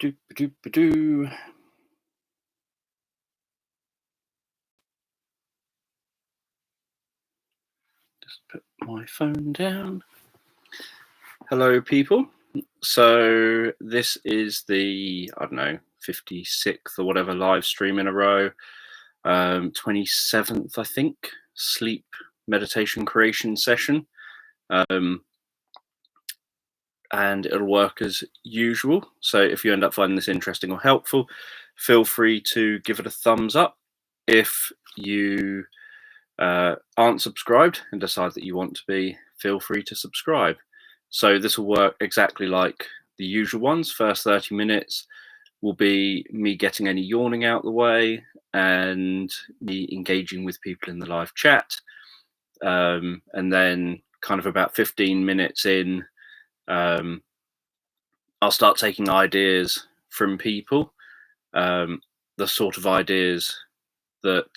Ba-doop-ba-doop-ba-doo. Just put my phone down. Hello, people. So this is the, I don't know, 56th or whatever live stream in a row. 27th, I think, sleep meditation creation session. And it'll work as usual. So if you end up finding this interesting or helpful, feel free to give it a thumbs up. If you aren't subscribed and decide that you want to be, feel free to subscribe. So this will work exactly like the usual ones. First 30 minutes will be me getting any yawning out the way and me engaging with people in the live chat. And then kind of about 15 minutes in, I'll start taking ideas from people. The sort of ideas that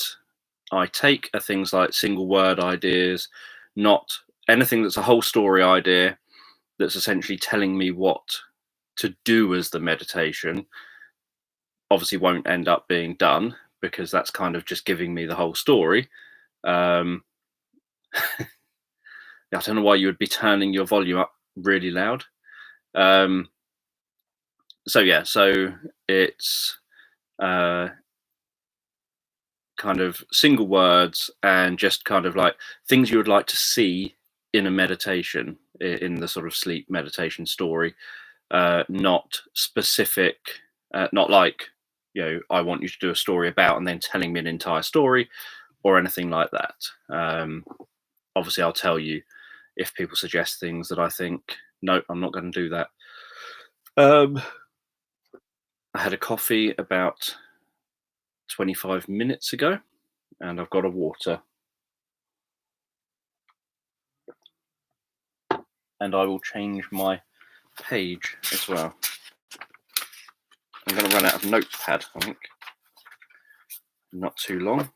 I take are things like single word ideas, not anything that's a whole story idea that's essentially telling me what to do as the meditation. Obviously won't end up being done because that's kind of just giving me the whole story. I don't know why you would be turning your volume up really loud. So it's kind of single words and just kind of like things you would like to see in a meditation, in the sort of sleep meditation story, not specific, not like, I want you to do a story about and then telling me an entire story or anything like that. Obviously I'll tell you if people suggest things that I think, no, I'm not going to do that. I had a coffee about 25 minutes ago and I've got a water. And I will change my page as well. I'm going to run out of notepad, I think. Not too long. I'll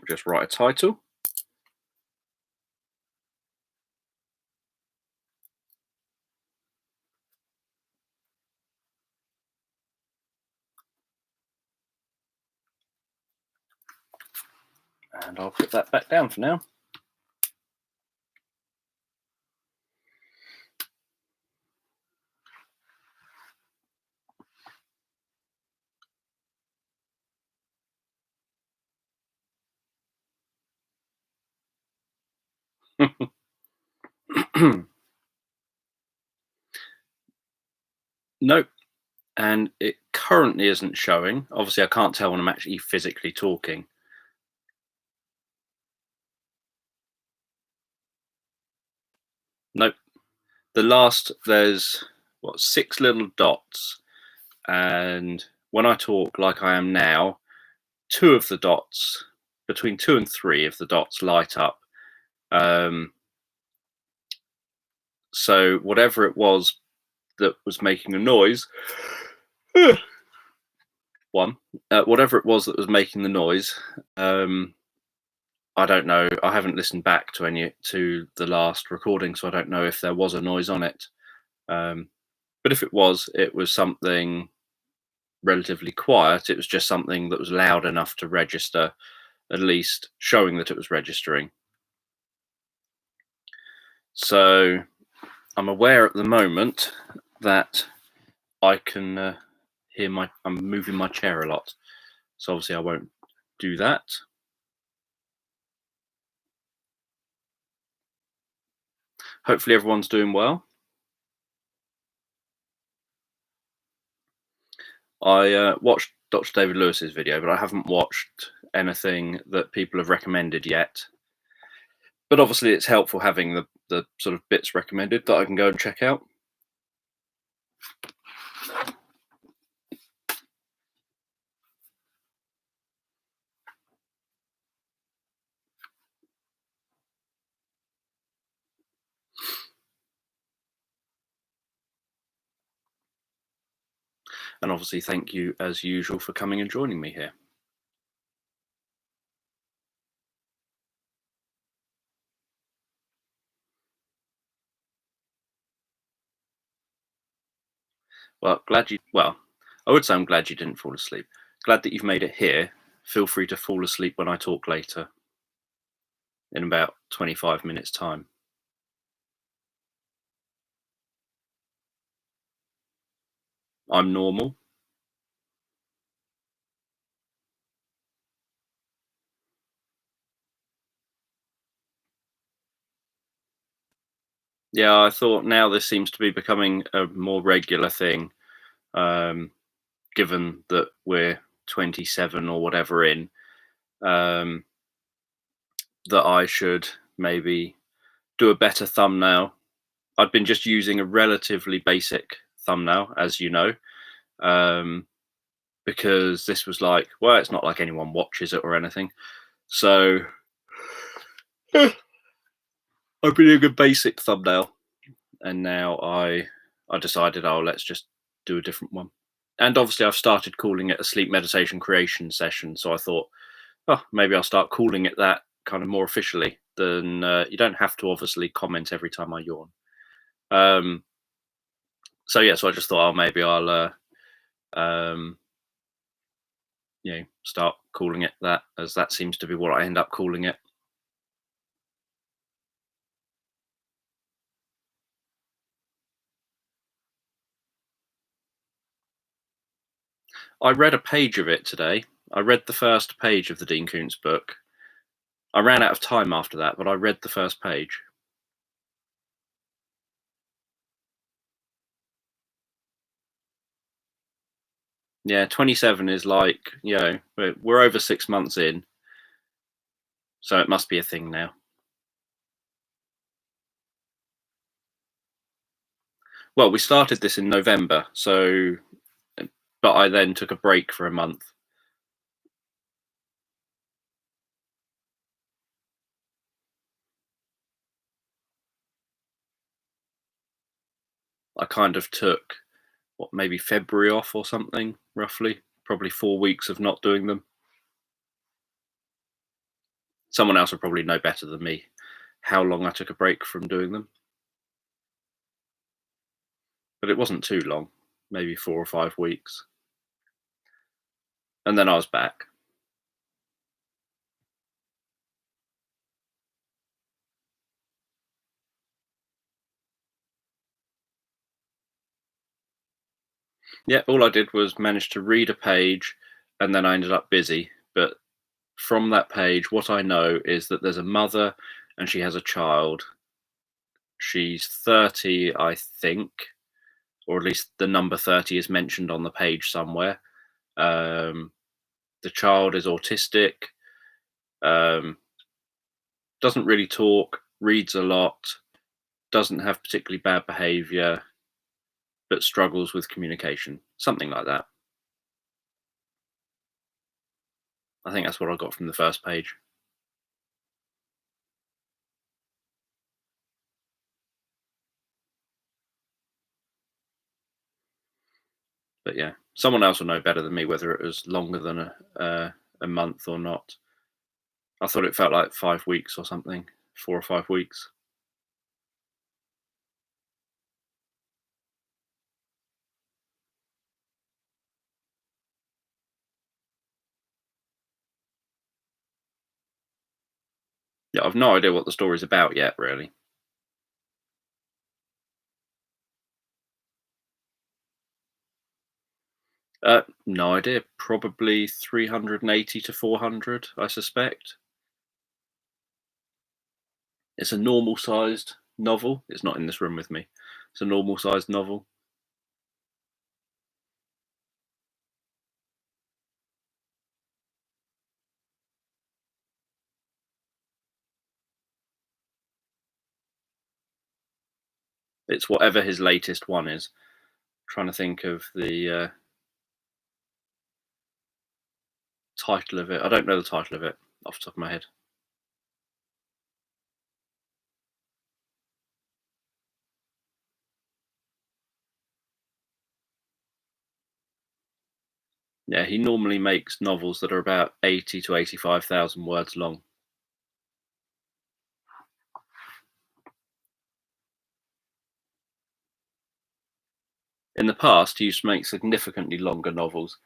just write a title. And I'll put that back down for now. Nope. And it currently isn't showing. Obviously, I can't tell when I'm actually physically talking. Nope. There's 6 little dots. And when I talk like I am now, 2 of the dots, between 2 and 3 of the dots light up. So whatever it was that was making a noise, whatever it was that was making the noise, I don't know. I haven't listened back to the last recording, so I don't know if there was a noise on it. But if it was something relatively quiet. It was just something that was loud enough to register, at least showing that it was registering. So I'm aware at the moment that I can hear I'm moving my chair a lot. So obviously I won't do that. Hopefully everyone's doing well. I watched Dr. David Lewis's video, but I haven't watched anything that people have recommended yet. But obviously it's helpful having the sort of bits recommended that I can go and check out. And obviously thank you as usual for coming and joining me here. Well, I would say I'm glad you didn't fall asleep. Glad that you've made it here. Feel free to fall asleep when I talk later in about 25 minutes' time. I'm normal. Yeah, I thought now this seems to be becoming a more regular thing, um, given that we're 27 or whatever in, um, that I should maybe do a better thumbnail. I've been just using a relatively basic thumbnail, as you know, um, because this was like, well, it's not like anyone watches it or anything. So I've been doing a basic thumbnail, and now I decided, oh, let's just do a different one. And obviously, I've started calling it a sleep meditation creation session. So I thought, oh, maybe I'll start calling it that kind of more officially. Then you don't have to obviously comment every time I yawn. Um, so yeah, so I just thought, oh, maybe I'll um, start calling it that, as that seems to be what I end up calling it. I read a page of it today. I read the first page of the Dean Koontz book. I ran out of time after that, but I read the first page. Yeah, 27 is like, we're over 6 months in, so it must be a thing now. Well, we started this in November, so, but I then took a break for a month. I kind of took, maybe February off or something, roughly. Probably 4 weeks of not doing them. Someone else would probably know better than me how long I took a break from doing them. But it wasn't too long, maybe 4 or 5 weeks. And then I was back. Yeah, all I did was manage to read a page and then I ended up busy. But from that page, what I know is that there's a mother and she has a child. She's 30, I think, or at least the number 30 is mentioned on the page somewhere. Um, the child is autistic, um, doesn't really talk, reads a lot, doesn't have particularly bad behavior, but struggles with communication. Something like that. I think that's what I got from the first page. But yeah, someone else will know better than me whether it was longer than a month or not. I thought it felt like 5 weeks or something, 4 or 5 weeks. Yeah, I've no idea what the story's about yet, really. No idea. Probably 380 to 400, I suspect. It's a normal sized novel. It's not in this room with me. It's a normal sized novel. It's whatever his latest one is. Trying to think of the title of it. I don't know the title of it off the top of my head. Yeah, he normally makes novels that are about 80 to 85,000 words long. In the past, he used to make significantly longer novels.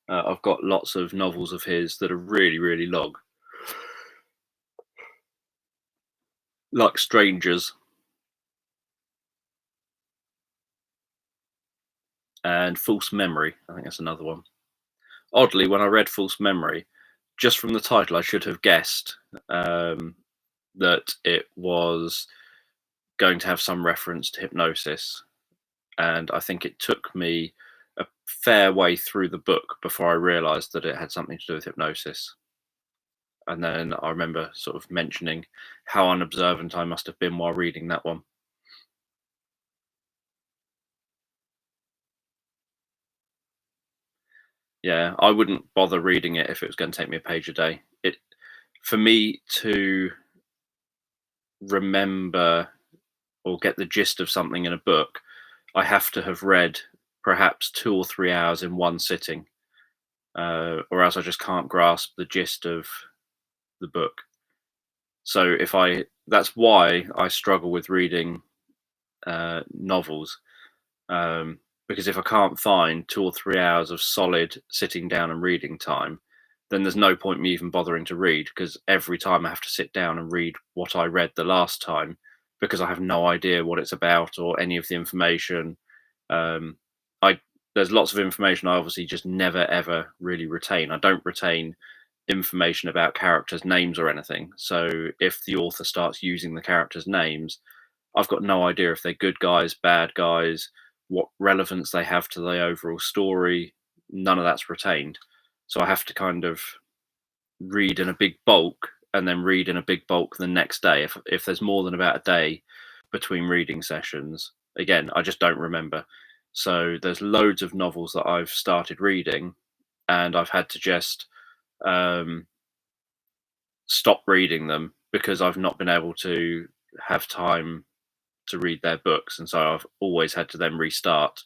I've got lots of novels of his that are really, really long, like Strangers and False Memory. I think that's another one. Oddly, when I read False Memory, just from the title, I should have guessed um, that it was going to have some reference to hypnosis. And I think it took me a fair way through the book before I realized that it had something to do with hypnosis. And then I remember sort of mentioning how unobservant I must have been while reading that one. Yeah, I wouldn't bother reading it if it was going to take me a page a day. It For me to remember or get the gist of something in a book, I have to have read perhaps 2 or 3 hours in one sitting, or else I just can't grasp the gist of the book. So that's why I struggle with reading novels, because if I can't find 2 or 3 hours of solid sitting down and reading time, then there's no point me even bothering to read, because every time I have to sit down and read what I read the last time because I have no idea what it's about or any of the information. Um, I There's lots of information I obviously just never ever really retain. I don't retain information about characters' names or anything. So if the author starts using the characters' names, I've got no idea if they're good guys, bad guys, what relevance they have to the overall story. None of that's retained. So I have to kind of read in a big bulk and then read in a big bulk the next day. If there's more than about a day between reading sessions, again, I just don't remember. So there's loads of novels that I've started reading and I've had to just um, stop reading them because I've not been able to have time to read their books, and so I've always had to then restart.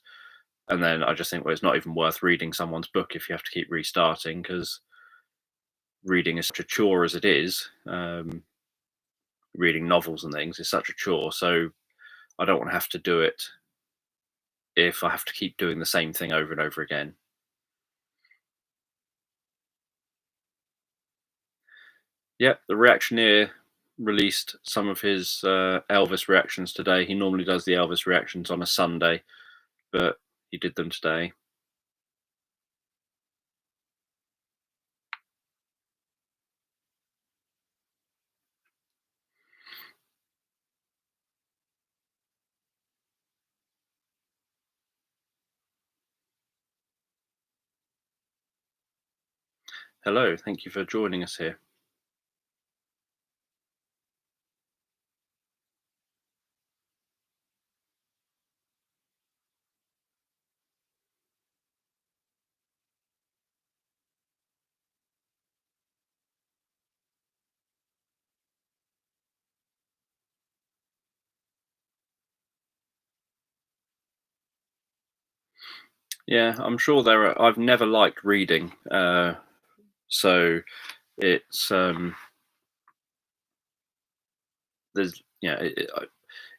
And then I just think, well, it's not even worth reading someone's book if you have to keep restarting, because reading is such a chore as it is. Reading novels and things is such a chore, so I don't want to have to do it if I have to keep doing the same thing over and over again. Yeah, the Reactioneer released some of his Elvis reactions today. He normally does the Elvis reactions on a Sunday, but he did them today. Hello, thank you for joining us here. Yeah, I'm sure there are. I've never liked reading, so it's there's yeah.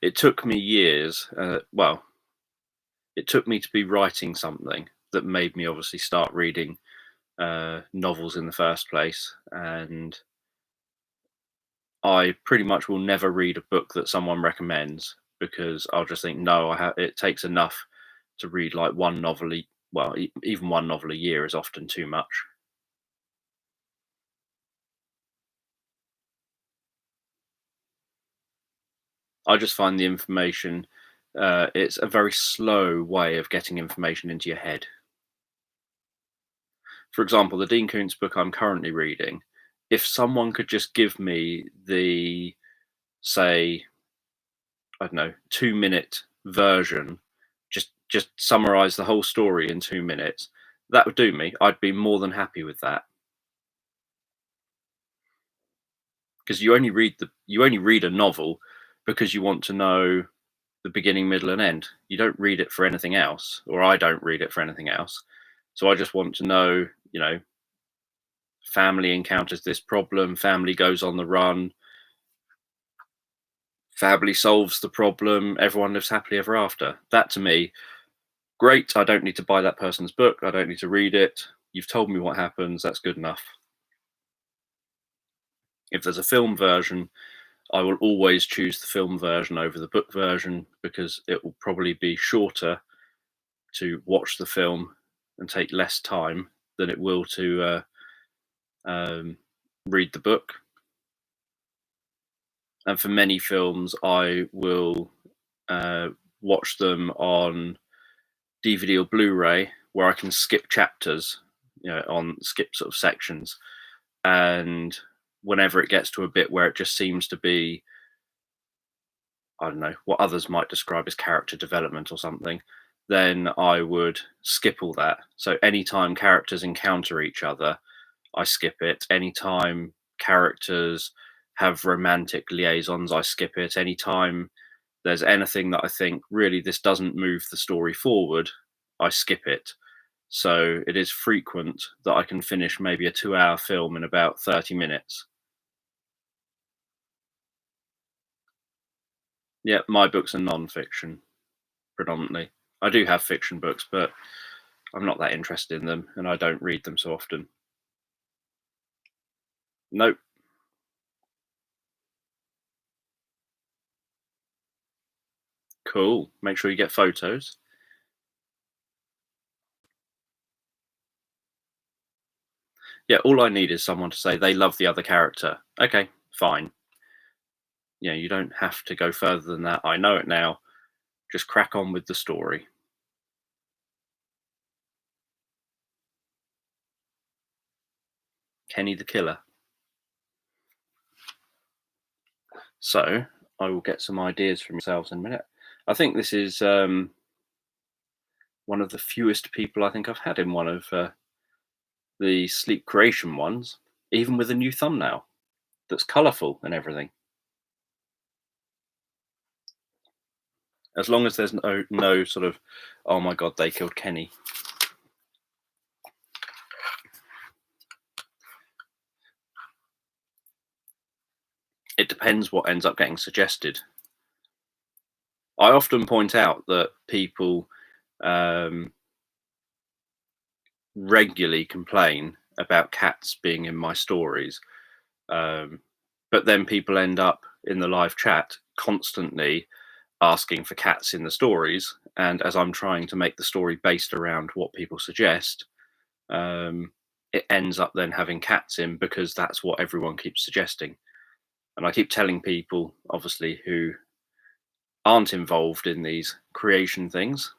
It took me years. Well, it took me to be writing something that made me obviously start reading novels in the first place, and I pretty much will never read a book that someone recommends because I'll just think, no, it takes enough to read like one novel. Well, even one novel a year is often too much. I just find the information, it's a very slow way of getting information into your head. For example, the Dean Koontz book I'm currently reading, if someone could just give me the, say, I don't know, 2 minute version, just summarize the whole story in 2 minutes, that would do me. I'd be more than happy with that, because you only read a novel because you want to know the beginning, middle, and end. You don't read it for anything else, or I don't read it for anything else. So I just want to know, family encounters this problem, family goes on the run, family solves the problem, everyone lives happily ever after. That to me, Great, I don't need to buy that person's book. I don't need to read it. You've told me what happens. That's good enough. If there's a film version, I will always choose the film version over the book version because it will probably be shorter to watch the film and take less time than it will to um, read the book. And for many films, I will uh, watch them on DVD or Blu-ray where I can skip chapters, on skip sort of sections. And whenever it gets to a bit where it just seems to be, I don't know, what others might describe as character development or something, then I would skip all that. So anytime characters encounter each other, I skip it. Anytime characters have romantic liaisons, I skip it. Anytime there's anything that I think really this doesn't move the story forward, I skip it. So it is frequent that I can finish maybe a 2-hour film in about 30 minutes. Yeah, my books are non-fiction predominantly. I do have fiction books, but I'm not that interested in them and I don't read them so often. Nope. Cool. Make sure you get photos. Yeah, all I need is someone to say they love the other character. Okay, fine. You don't have to go further than that. I know it now. Just crack on with the story. Kenny the Killer. So I will get some ideas from yourselves in a minute. I think this is one of the fewest people I think I've had in one of the sleep creation ones, even with a new thumbnail that's colourful and everything. As long as there's no sort of, oh my god, they killed Kenny. It depends what ends up getting suggested. I often point out that people um, regularly complain about cats being in my stories, but then people end up in the live chat constantly asking for cats in the stories. And as I'm trying to make the story based around what people suggest, it ends up then having cats in because that's what everyone keeps suggesting. And I keep telling people, obviously, who aren't involved in these creation things,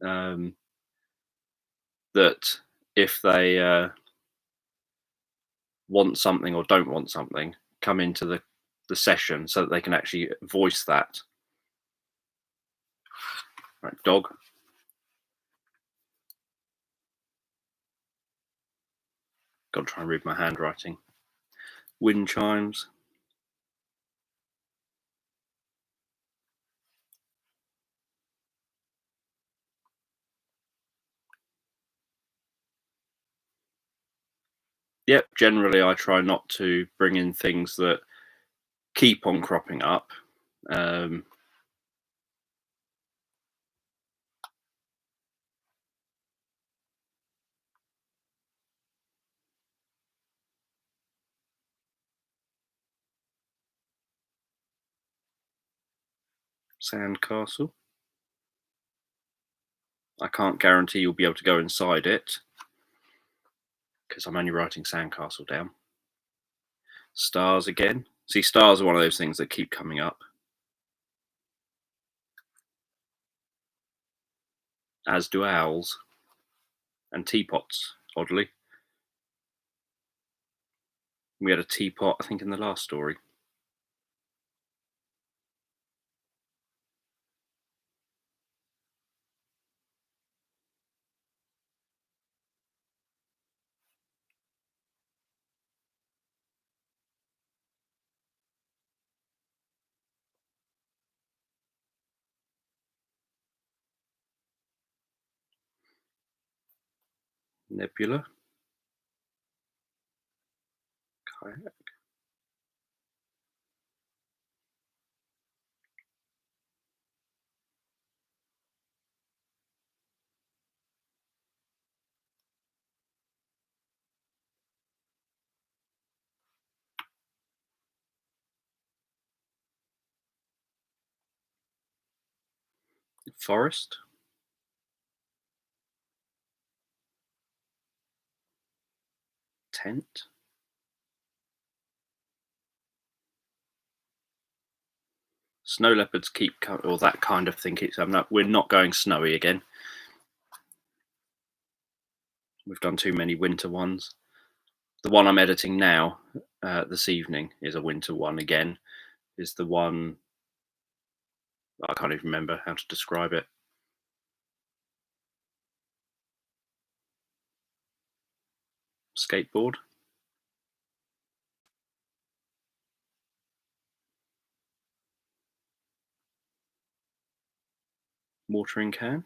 um, that if they want something or don't want something, come into the session so that they can actually voice that. Right, dog. Got to try and read my handwriting. Wind chimes. Yep, generally I try not to bring in things that keep on cropping up. Um, Sandcastle. I can't guarantee you'll be able to go inside it because I'm only writing sandcastle down. Stars again. See, stars are one of those things that keep coming up. As do owls. And teapots, oddly. We had a teapot, I think, in the last story. Nebula. Kayak. Forest, tent. Snow leopards keep or that kind of thing keeps. We're not going snowy again. We've done too many winter ones. The one I'm editing now, this evening, is a winter one again. Is the one I can't even remember how to describe it. Skateboard, watering can.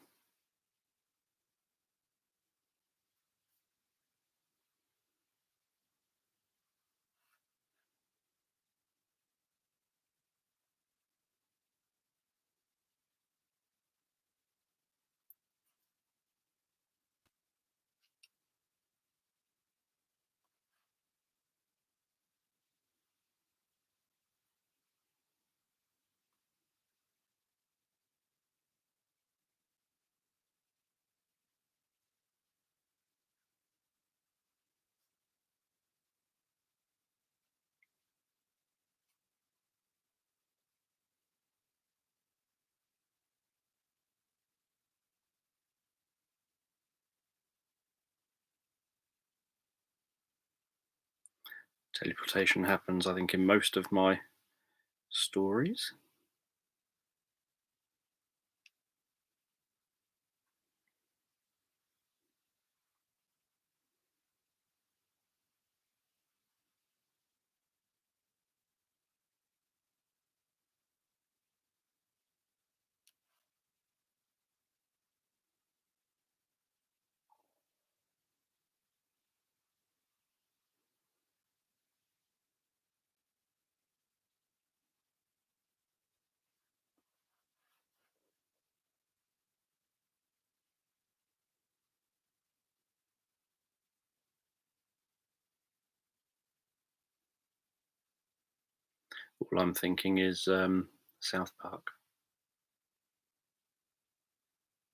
Teleportation happens, I think, in most of my stories. All I'm thinking is South Park.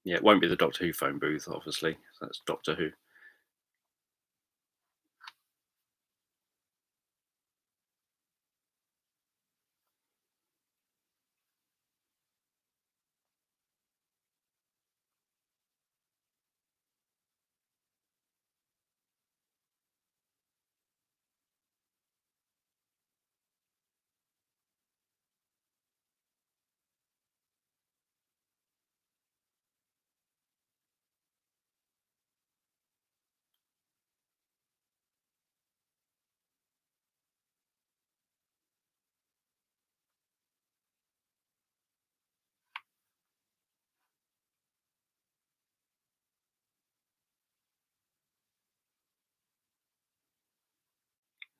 Yeah, it won't be the Doctor Who phone booth, obviously. That's Doctor Who.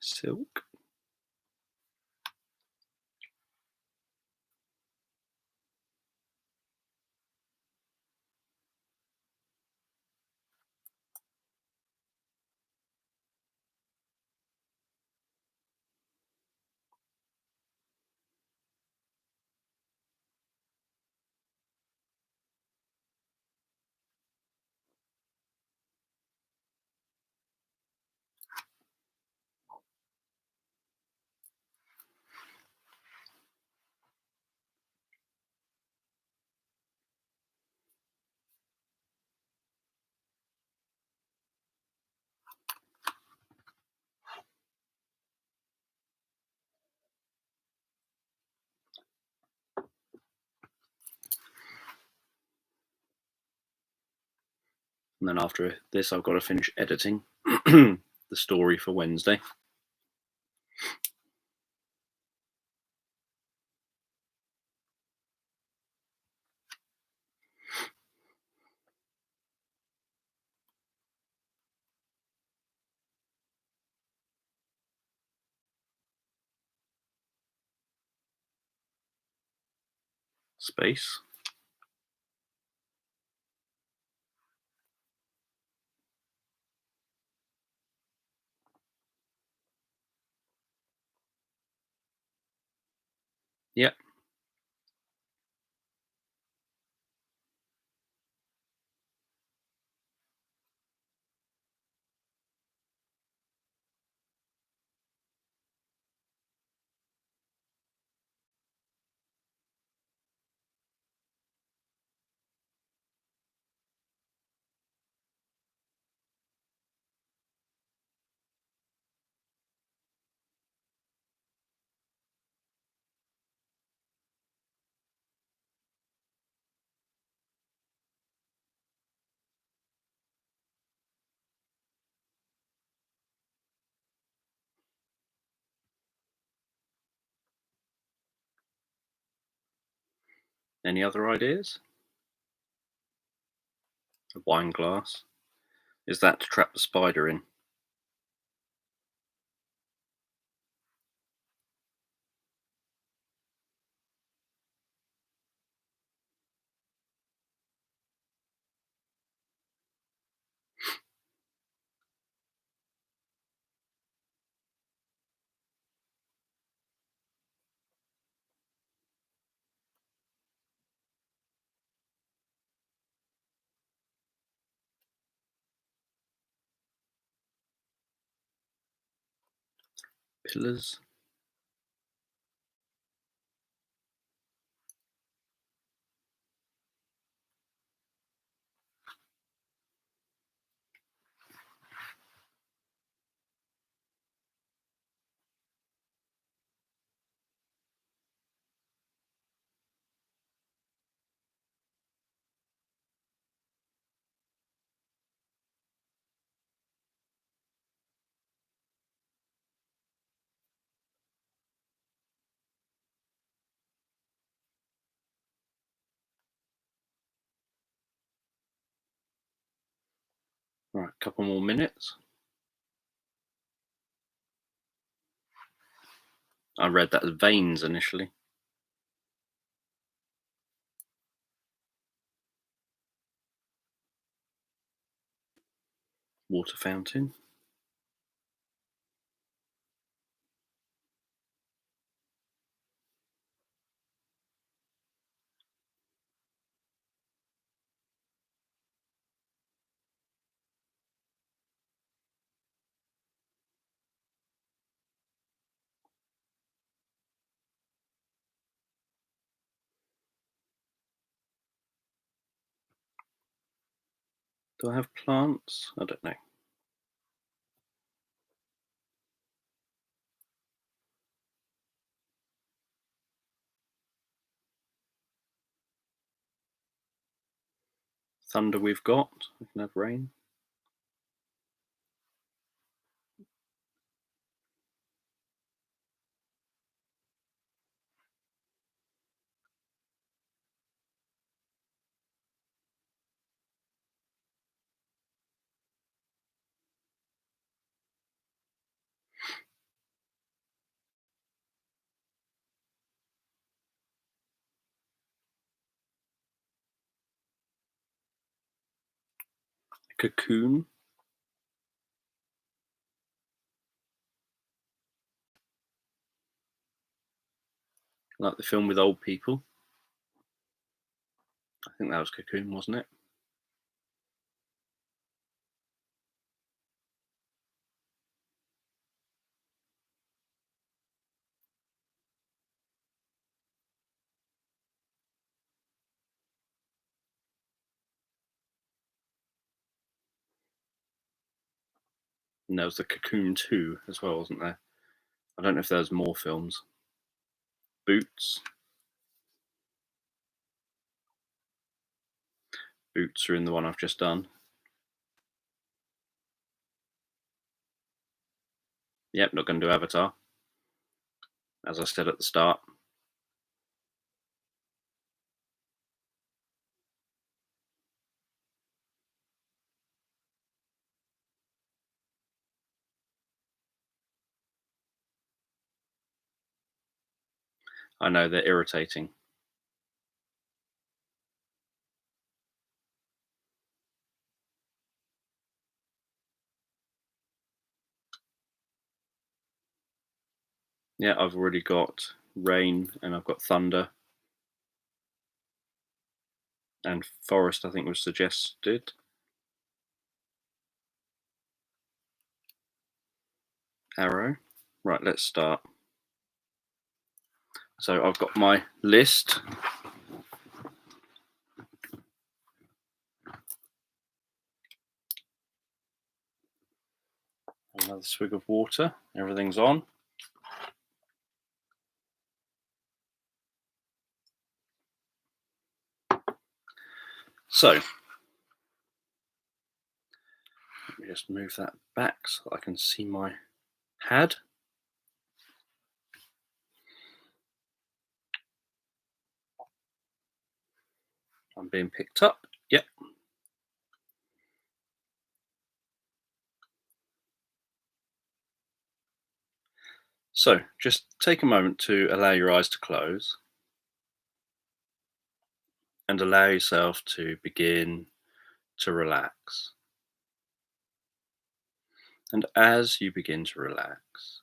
Silk. And then after this, I've got to finish editing the story for Wednesday. Space. Yep. Any other ideas? A wine glass. Is that to trap the spider in? Pillars. Right, a couple more minutes. I read that as veins initially. Water fountain. Do I have plants? I don't know. Thunder we've got. We can have rain. Cocoon. Like the film with old people. I think that was Cocoon, wasn't it? And there was the Cocoon 2 as well, wasn't there? I don't know if there's more films. Boots. Boots are in the one I've just done. Yep, not going to do Avatar. As I said at the start. I know they're irritating. Yeah, I've already got rain and I've got thunder. And forest, I think, was suggested. Arrow. Right, let's start. So I've got my list. Another swig of water. Everything's on. So let me just move that back so I can see my pad. I'm being picked up. Yep. So just take a moment to allow your eyes to close and allow yourself to begin to relax. And as you begin to relax,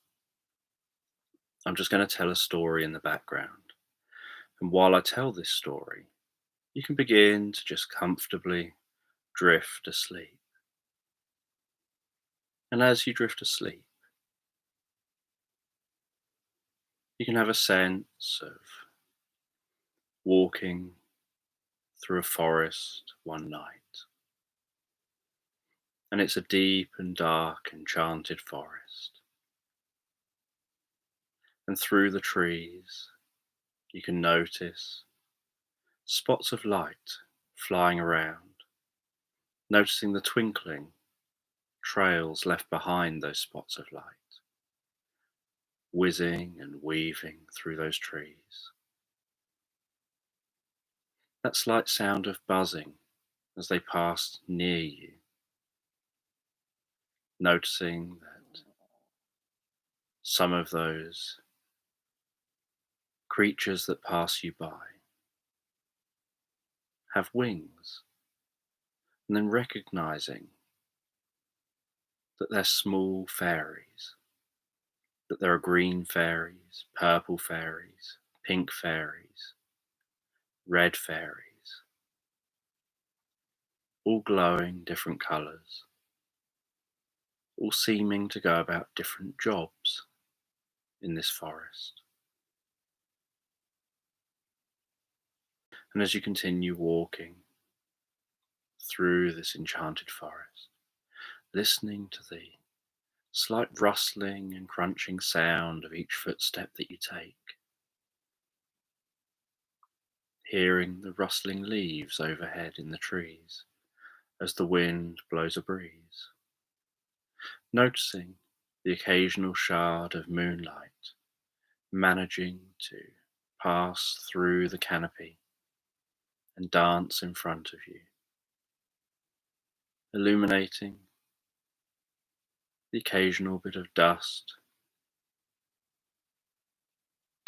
I'm just going to tell a story in the background. And while I tell this story, you can begin to just comfortably drift asleep. And as you drift asleep, you can have a sense of walking through a forest one night. And it's a deep and dark, enchanted forest. And through the trees, you can notice spots of light flying around, noticing the twinkling trails left behind those spots of light, whizzing and weaving through those trees. That slight sound of buzzing as they pass near you, noticing that some of those creatures that pass you by have wings, and then recognizing that they're small fairies, that there are green fairies, purple fairies, pink fairies, red fairies, all glowing different colours, all seeming to go about different jobs in this forest. And as you continue walking through this enchanted forest, listening to the slight rustling and crunching sound of each footstep that you take, hearing the rustling leaves overhead in the trees as the wind blows a breeze, noticing the occasional shard of moonlight managing to pass through the canopy and dance in front of you, illuminating the occasional bit of dust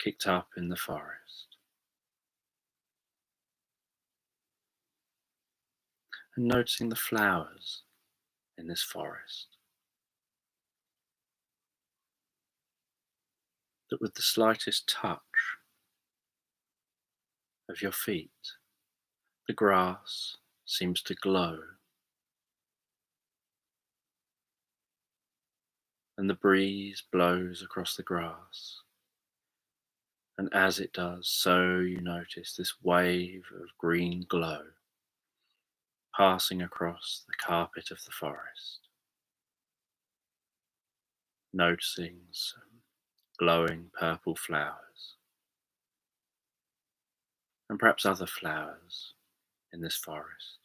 kicked up in the forest, and noticing the flowers in this forest that with the slightest touch of your feet, the grass seems to glow, and the breeze blows across the grass. And as it does, so you notice this wave of green glow passing across the carpet of the forest, noticing some glowing purple flowers, and perhaps other flowers in this forest.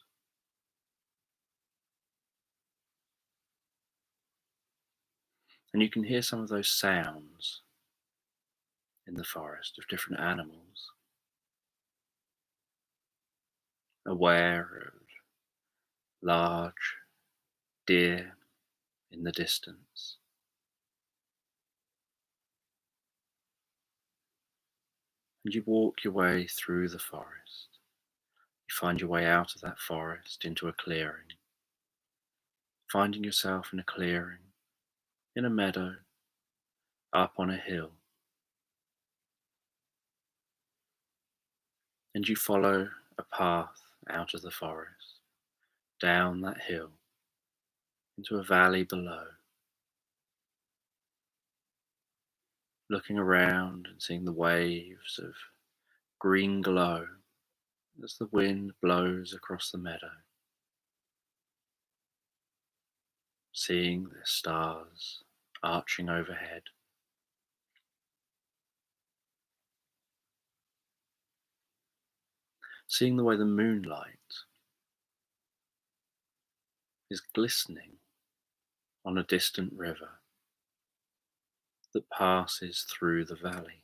And you can hear some of those sounds in the forest of different animals, aware of large deer in the distance, and you walk your way through the forest. You find your way out of that forest into a clearing, finding yourself in a clearing, in a meadow, up on a hill. And you follow a path out of the forest, down that hill, into a valley below, looking around and seeing the waves of green glow as the wind blows across the meadow, seeing the stars arching overhead, seeing the way the moonlight is glistening on a distant river that passes through the valley.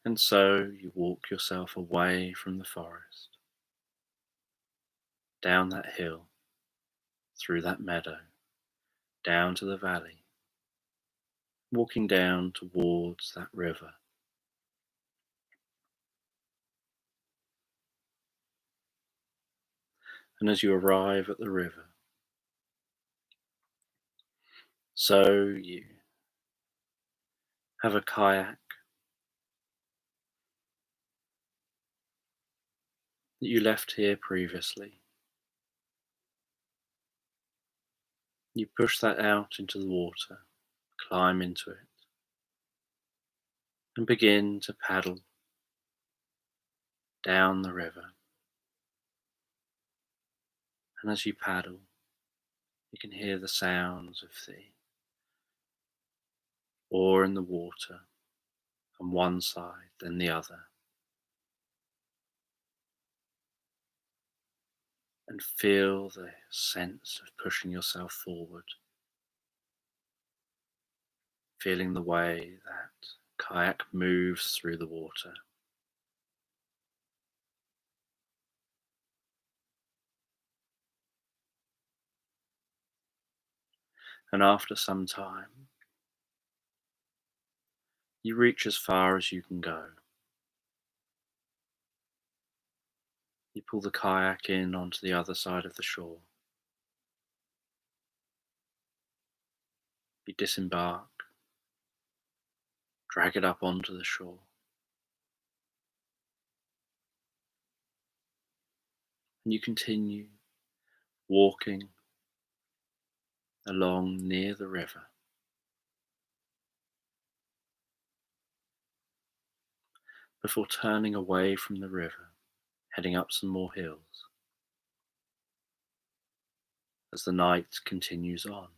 And so you walk yourself away from the forest, down that hill, through that meadow, down to the valley, walking down towards that river. And as you arrive at the river, so you have a kayak that you left here previously. You push that out into the water, climb into it, and begin to paddle down the river. And as you paddle, you can hear the sounds of the oar in the water on one side, then the other, and feel the sense of pushing yourself forward, feeling the way that kayak moves through the water. And after some time, you reach as far as you can go. You pull the kayak in onto the other side of the shore. You disembark, drag it up onto the shore, and you continue walking along near the river. Before turning away from the river, heading up some more hills as the night continues on.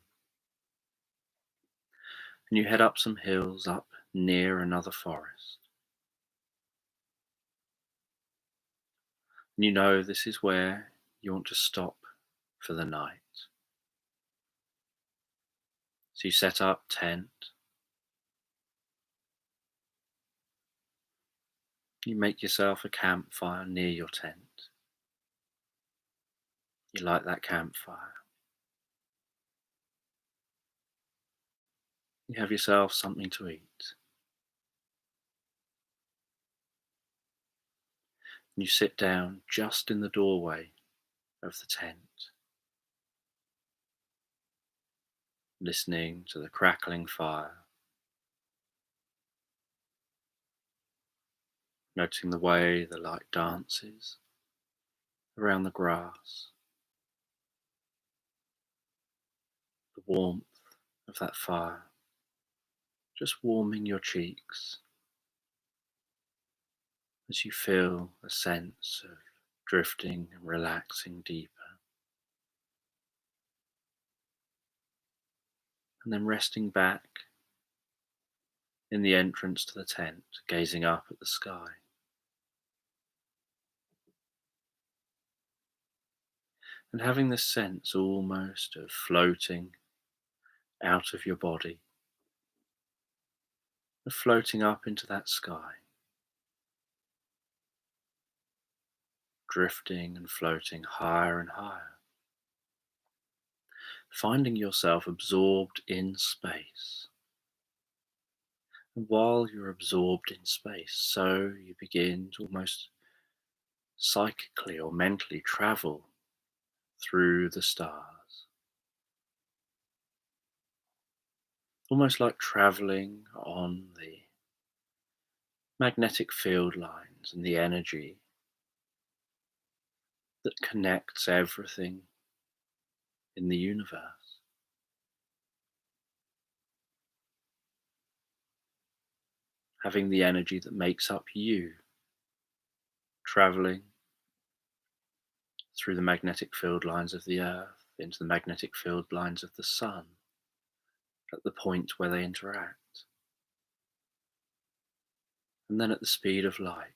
And you head up some hills up near another forest. And you know this is where you want to stop for the night. So you set up tent. You make yourself a campfire near your tent. You light that campfire. You have yourself something to eat. And you sit down just in the doorway of the tent, listening to the crackling fire, noting the way the light dances around the grass, the warmth of that fire just warming your cheeks as you feel a sense of drifting and relaxing deeper, and then resting back in the entrance to the tent, gazing up at the sky. And having this sense almost of floating out of your body, of floating up into that sky, drifting and floating higher and higher, finding yourself absorbed in space. And while you're absorbed in space, so you begin to almost psychically or mentally travel through the stars, almost like traveling on the magnetic field lines and the energy that connects everything in the universe. Having the energy that makes up you, traveling through the magnetic field lines of the earth into the magnetic field lines of the sun at the point where they interact. And then at the speed of light,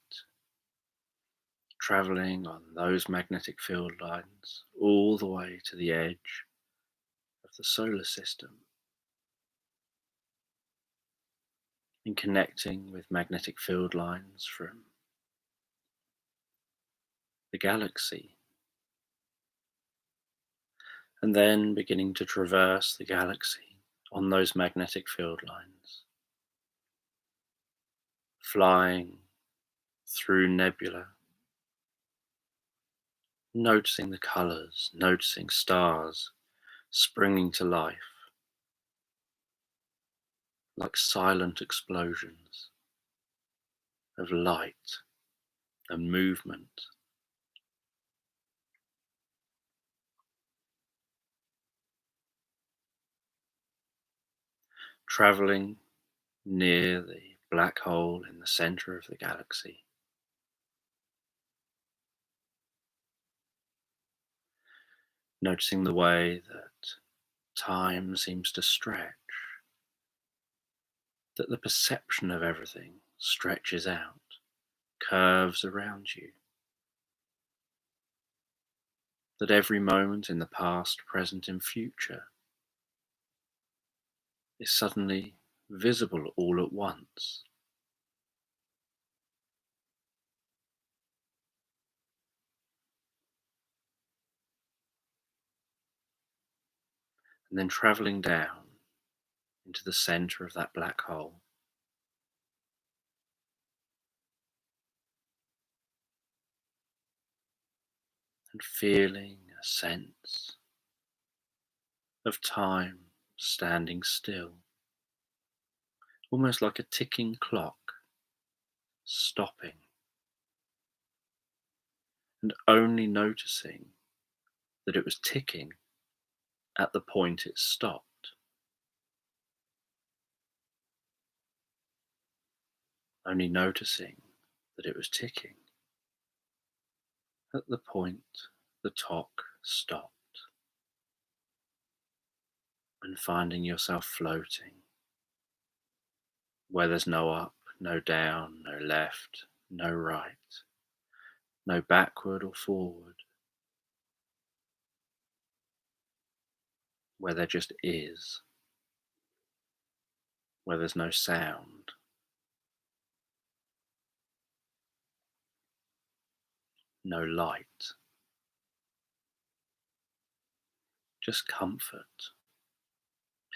traveling on those magnetic field lines all the way to the edge of the solar system, and connecting with magnetic field lines from the galaxy, and then beginning to traverse the galaxy on those magnetic field lines, flying through nebula, noticing the colors, noticing stars springing to life like silent explosions of light and movement. Traveling near the black hole in the center of the galaxy, noticing the way that time seems to stretch, that the perception of everything stretches out, curves around you, that every moment in the past, present, and future is suddenly visible all at once. And then traveling down into the center of that black hole, and feeling a sense of time standing still, almost like a ticking clock stopping, and only noticing that it was ticking at the point it stopped, only noticing that it was ticking at the point the clock stopped, and finding yourself floating where there's no up, no down, no left, no right, no backward or forward, where there just is, where there's no sound, no light, just comfort,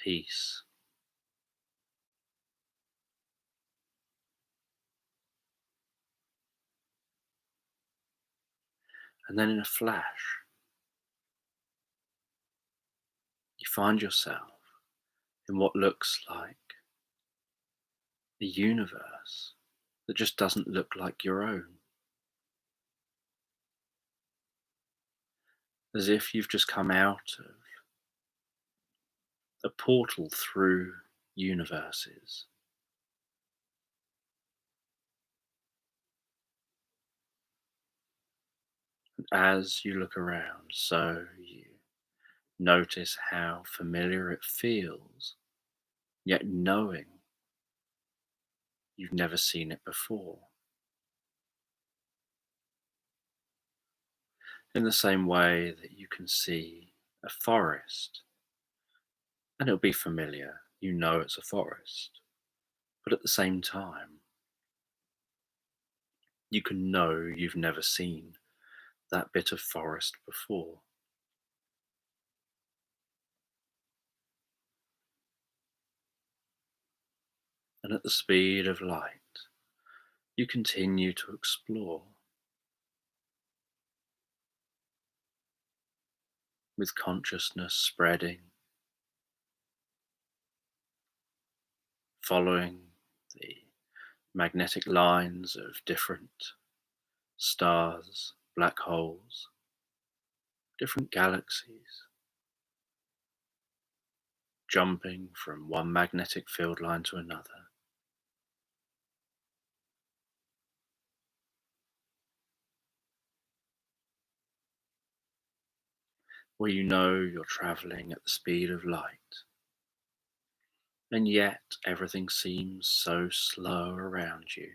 peace. And then in a flash, you find yourself in what looks like a universe that just doesn't look like your own. As if you've just come out of a portal through universes. And as you look around, so you notice how familiar it feels, yet knowing you've never seen it before. In the same way that you can see a forest, and it'll be familiar, you know it's a forest, but at the same time, you can know you've never seen that bit of forest before. And at the speed of light, you continue to explore with consciousness spreading, following the magnetic lines of different stars, black holes, different galaxies, jumping from one magnetic field line to another. Where you know you're traveling at the speed of light, and yet everything seems so slow around you.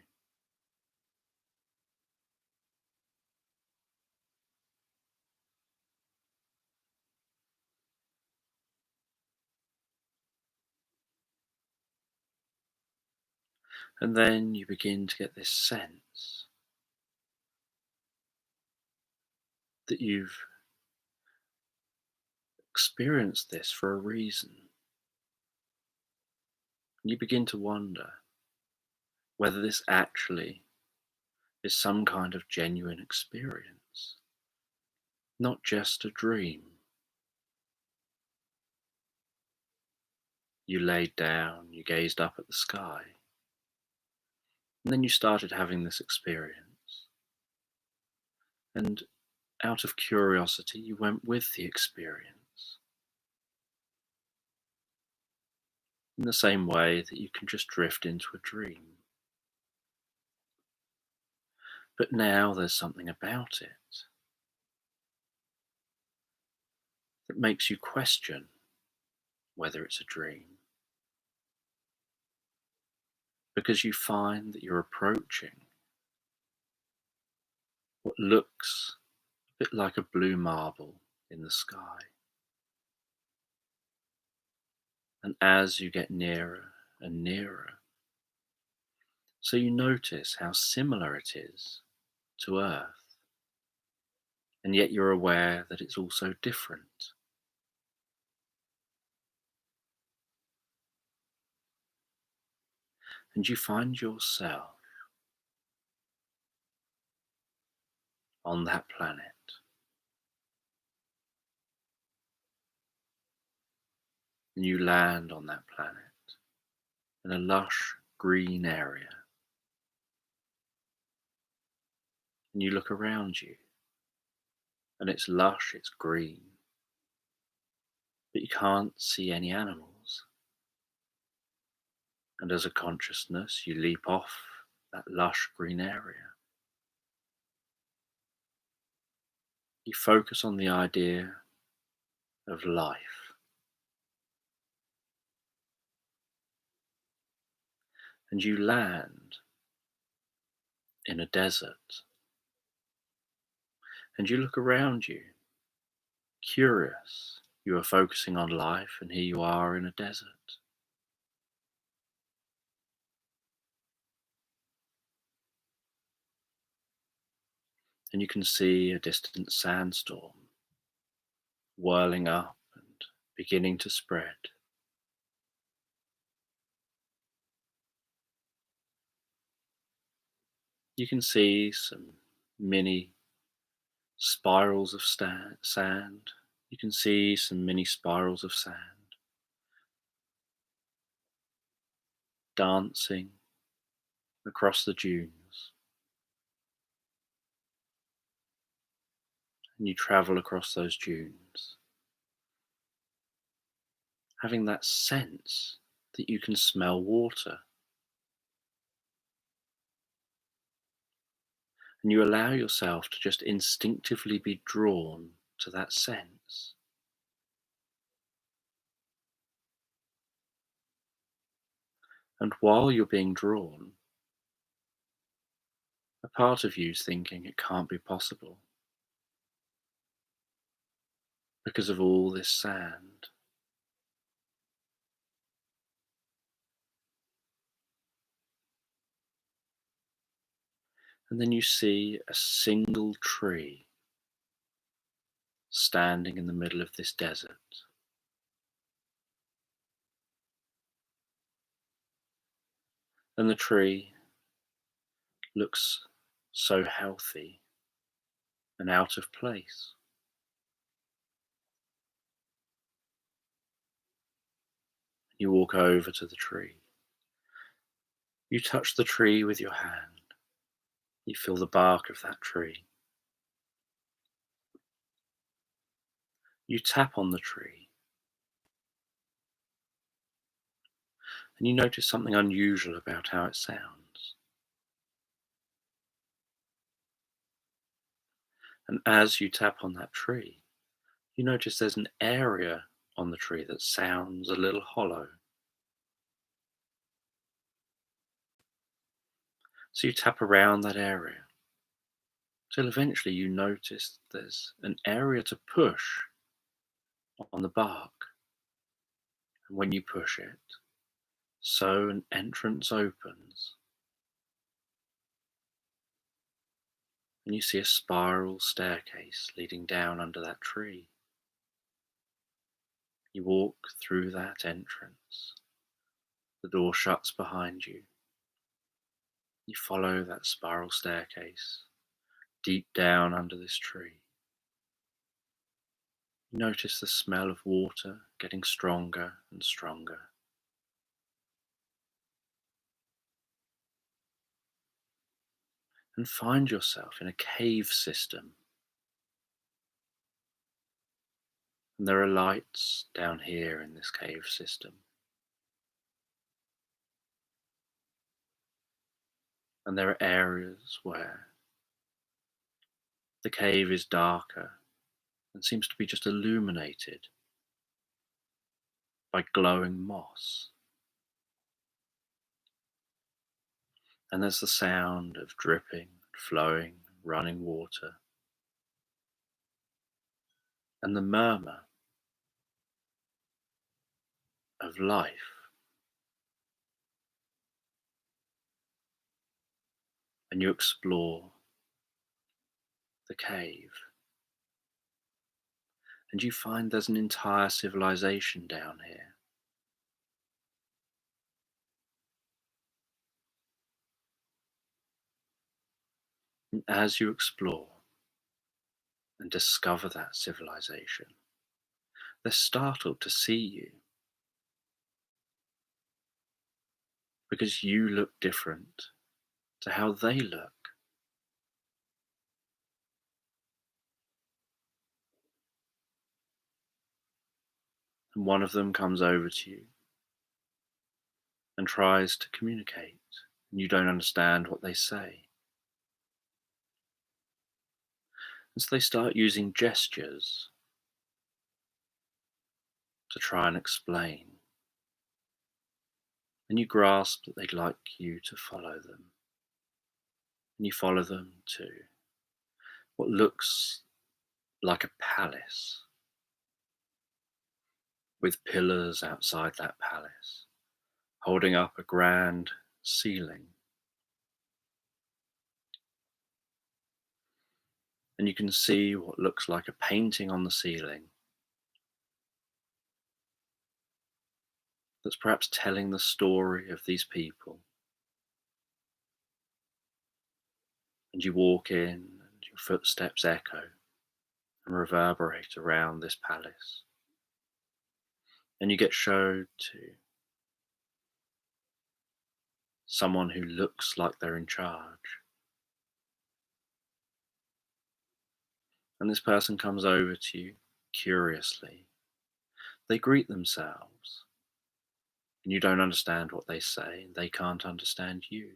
And then you begin to get this sense that you've experienced this for a reason. And you begin to wonder whether this actually is some kind of genuine experience, not just a dream. You laid down, you gazed up at the sky, and then you started having this experience. And out of curiosity, you went with the experience in the same way that you can just drift into a dream. But now there's something about it that makes you question whether it's a dream, because you find that you're approaching what looks a bit like a blue marble in the sky. And as you get nearer and nearer, so you notice how similar it is to Earth, and yet you're aware that it's also different. And you find yourself on that planet. And you land on that planet in a lush green area. And you look around you, and it's lush, it's green, but you can't see any animals. And as a consciousness, you leap off that lush green area. You focus on the idea of life. And you land in a desert. And you look around you, curious. You are focusing on life, and here you are in a desert. And you can see a distant sandstorm whirling up and beginning to spread. You can see some mini spirals of sand. You can see some mini spirals of sand dancing across the dunes. And you travel across those dunes, having that sense that you can smell water. And you allow yourself to just instinctively be drawn to that sense. And while you're being drawn, a part of you's thinking it can't be possible because of all this sand. And then you see a single tree standing in the middle of this desert. And the tree looks so healthy and out of place. You walk over to the tree. You touch the tree with your hand. You feel the bark of that tree. You tap on the tree. And you notice something unusual about how it sounds. And as you tap on that tree, you notice there's an area on the tree that sounds a little hollow. So you tap around that area till eventually you notice there's an area to push on the bark. And when you push it, so an entrance opens and you see a spiral staircase leading down under that tree. You walk through that entrance. The door shuts behind you. You follow that spiral staircase deep down under this tree. You notice the smell of water getting stronger and stronger. And find yourself in a cave system. And there are lights down here in this cave system. And there are areas where the cave is darker and seems to be just illuminated by glowing moss. And there's the sound of dripping, flowing, running water, and the murmur of life. And you explore the cave, and you find there's an entire civilization down here. And as you explore and discover that civilization, they're startled to see you because you look different to how they look. And one of them comes over to you and tries to communicate, and you don't understand what they say. And so they start using gestures to try and explain. And you grasp that they'd like you to follow them. And you follow them to what looks like a palace, with pillars outside that palace, holding up a grand ceiling. And you can see what looks like a painting on the ceiling that's perhaps telling the story of these people. And you walk in, and your footsteps echo and reverberate around this palace. And you get showed to someone who looks like they're in charge. And this person comes over to you curiously. They greet themselves, and you don't understand what they say, and they can't understand you.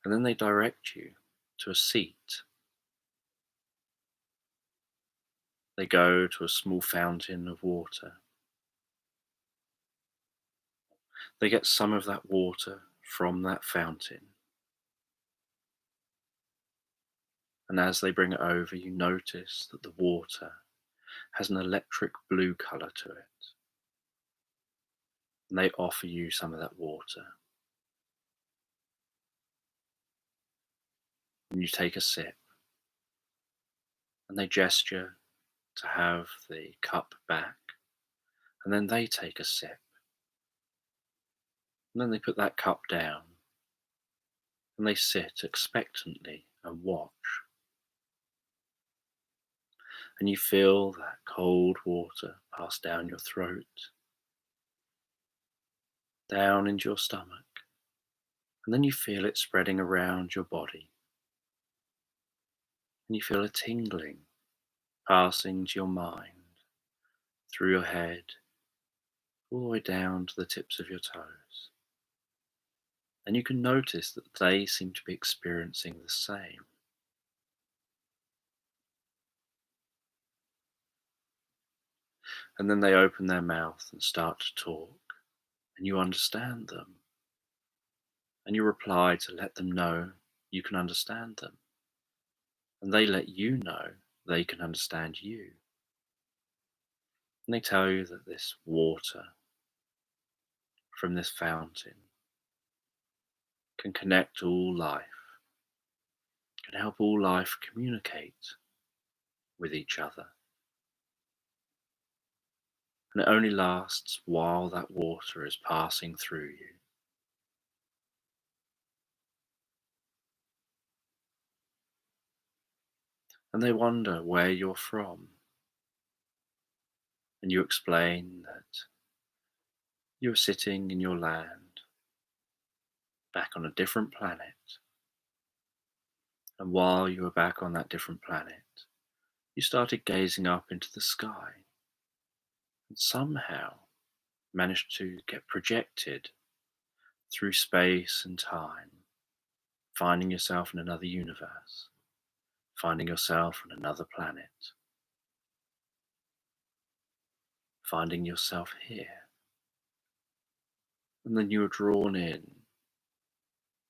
And then they direct you to a seat. They go to a small fountain of water. They get some of that water from that fountain. And as they bring it over, you notice that the water has an electric blue colour to it. And they offer you some of that water. And you take a sip. And they gesture to have the cup back. And then they take a sip. And then they put that cup down. And they sit expectantly and watch. And you feel that cold water pass down your throat, down into your stomach, and then you feel it spreading around your body. And you feel a tingling passing to your mind, through your head, all the way down to the tips of your toes. And you can notice that they seem to be experiencing the same. And then they open their mouth and start to talk, and you understand them. And you reply to let them know you can understand them. And they let you know they can understand you. And they tell you that this water from this fountain can connect all life, can help all life communicate with each other. And it only lasts while that water is passing through you. And they wonder where you're from. And you explain that you're sitting in your land, back on a different planet. And while you were back on that different planet, you started gazing up into the sky and somehow managed to get projected through space and time, finding yourself in another universe, finding yourself on another planet, finding yourself here. And then you were drawn in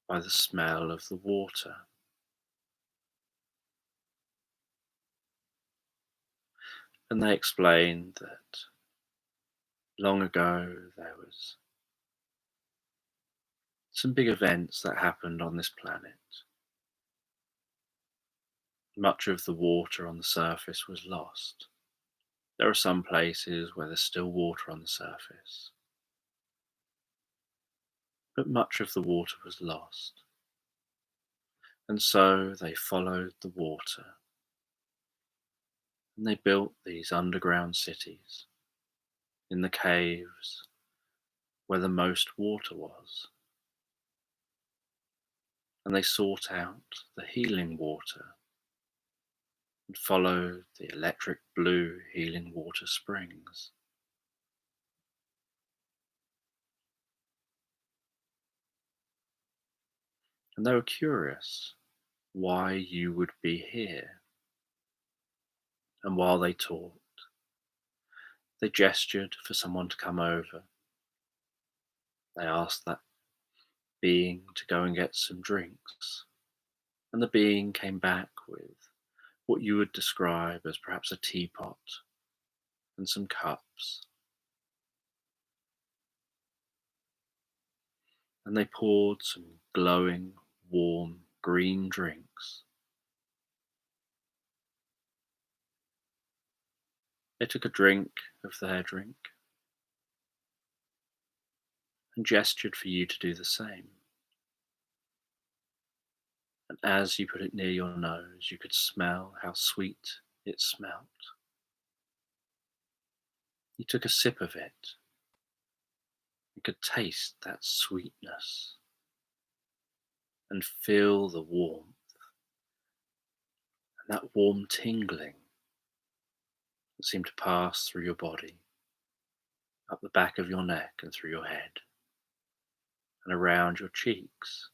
by the smell of the water. And they explained that long ago there was some big events that happened on this planet. Much of the water on the surface was lost. There are some places where there's still water on the surface, but much of the water was lost. And so they followed the water, and they built these underground cities in the caves where the most water was. And they sought out the healing water and followed the electric blue healing water springs. And they were curious why you would be here. And while they talked, they gestured for someone to come over. They asked that being to go and get some drinks. And the being came back with what you would describe as perhaps a teapot and some cups. And they poured some glowing, warm, green drinks. They took a drink of their drink and gestured for you to do the same. And as you put it near your nose, you could smell how sweet it smelt. You took a sip of it. You could taste that sweetness and feel the warmth and that warm tingling that seemed to pass through your body, up the back of your neck and through your head, and around your cheeks,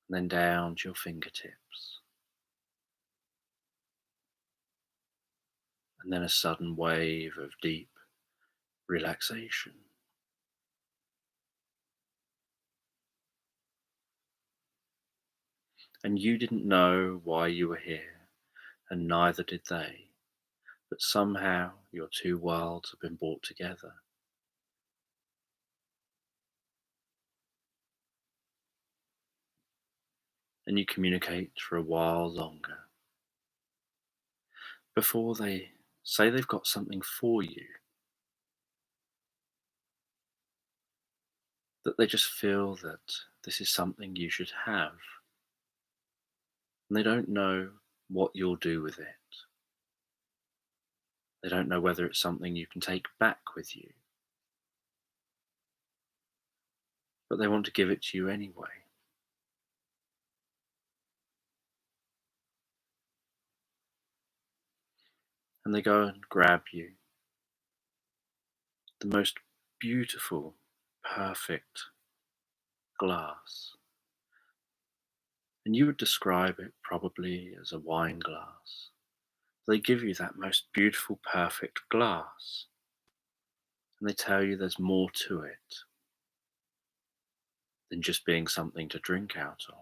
and then down to your fingertips. And then a sudden wave of deep relaxation. And you didn't know why you were here, and neither did they, but somehow your two worlds have been brought together. And you communicate for a while longer before they say they've got something for you, that they just feel that this is something you should have. And they don't know what you'll do with it. They don't know whether it's something you can take back with you, but they want to give it to you anyway. And they go and grab you the most beautiful, perfect glass. And you would describe it probably as a wine glass. They give you that most beautiful, perfect glass. And they tell you there's more to it than just being something to drink out of.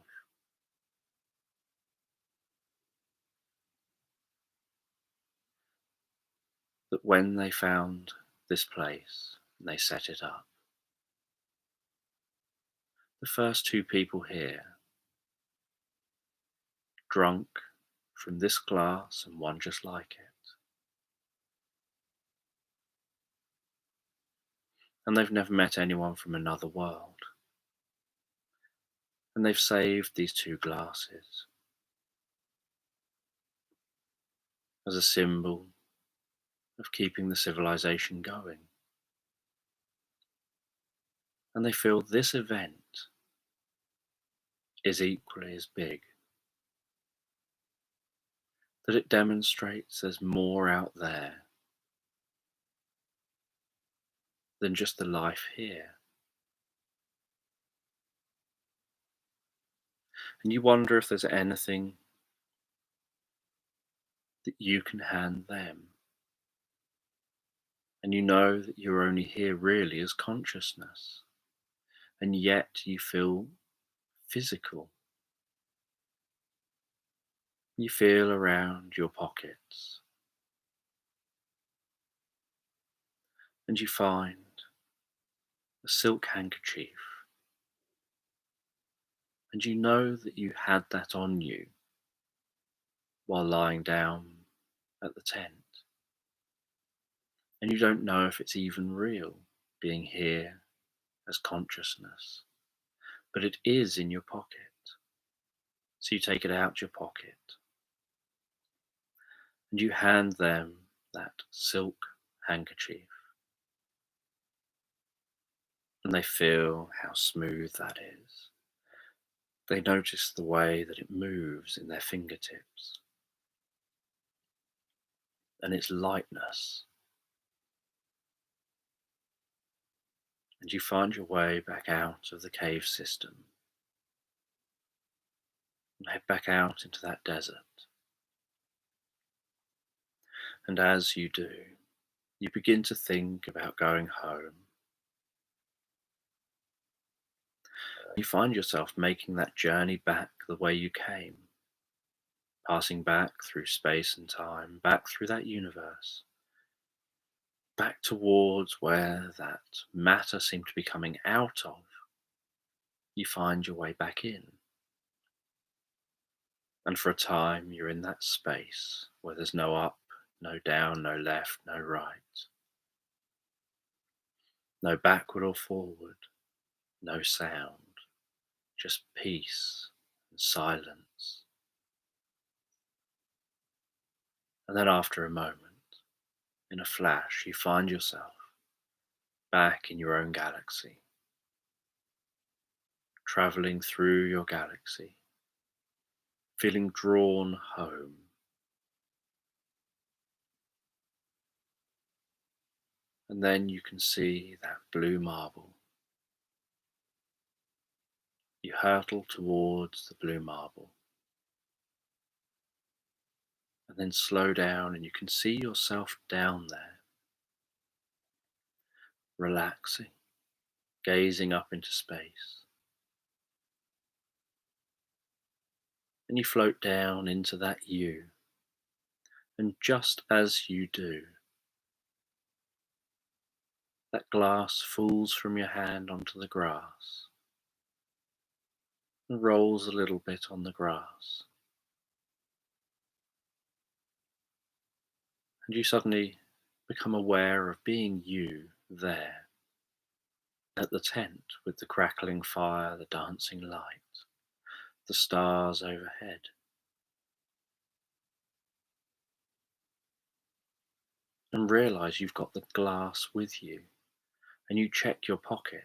That when they found this place and they set it up, the first two people here, drunk from this glass and one just like it. And they've never met anyone from another world. And they've saved these two glasses as a symbol of keeping the civilization going. And they feel this event is equally as big, that it demonstrates there's more out there than just the life here. And you wonder if there's anything that you can hand them. And you know that you're only here really as consciousness, and yet you feel physical. You feel around your pockets, and you find a silk handkerchief, and you know that you had that on you while lying down at the tent. And you don't know if it's even real, being here as consciousness, but it is in your pocket. So you take it out your pocket and you hand them that silk handkerchief, and they feel how smooth that is. They notice the way that it moves in their fingertips and its lightness. And you find your way back out of the cave system and head back out into that desert. And as you do, you begin to think about going home. You find yourself making that journey back the way you came, passing back through space and time, back through that universe, back towards where that matter seemed to be coming out of. You find your way back in. And for a time, you're in that space where there's no up, no down, no left, no right, no backward or forward, no sound, just peace and silence. And then after a moment, in a flash, you find yourself back in your own galaxy, traveling through your galaxy, feeling drawn home. And then you can see that blue marble. You hurtle towards the blue marble, and then slow down, and you can see yourself down there, relaxing, gazing up into space. And you float down into that you, and just as you do, that glass falls from your hand onto the grass and rolls a little bit on the grass. And you suddenly become aware of being you there at the tent with the crackling fire, the dancing light, the stars overhead. And realize you've got the glass with you, and you check your pocket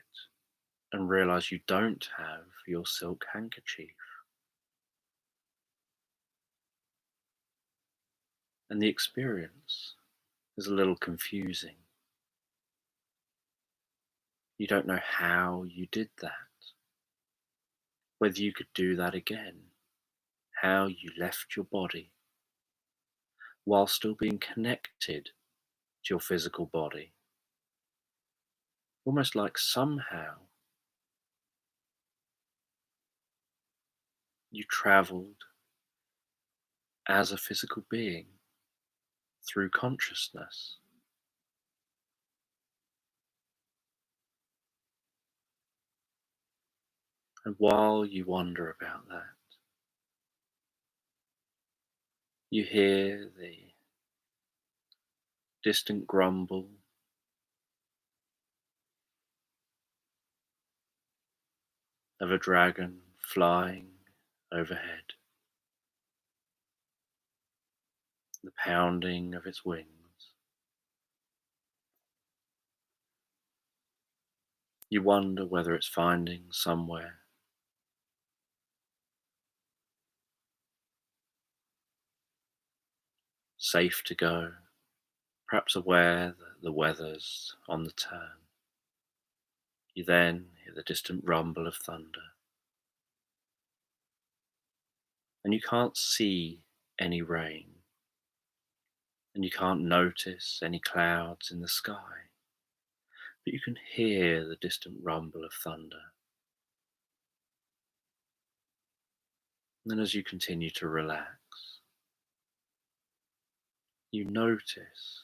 and realize you don't have your silk handkerchief. And the experience is a little confusing. You don't know how you did that, whether you could do that again, how you left your body while still being connected to your physical body. Almost like somehow you traveled as a physical being through consciousness. And while you wonder about that, you hear the distant grumble of a dragon flying overhead, the pounding of its wings. You wonder whether it's finding somewhere safe to go, perhaps aware that the weather's on the turn. You then hear the distant rumble of thunder, and you can't see any rain, and you can't notice any clouds in the sky, but you can hear the distant rumble of thunder. And then as you continue to relax, you notice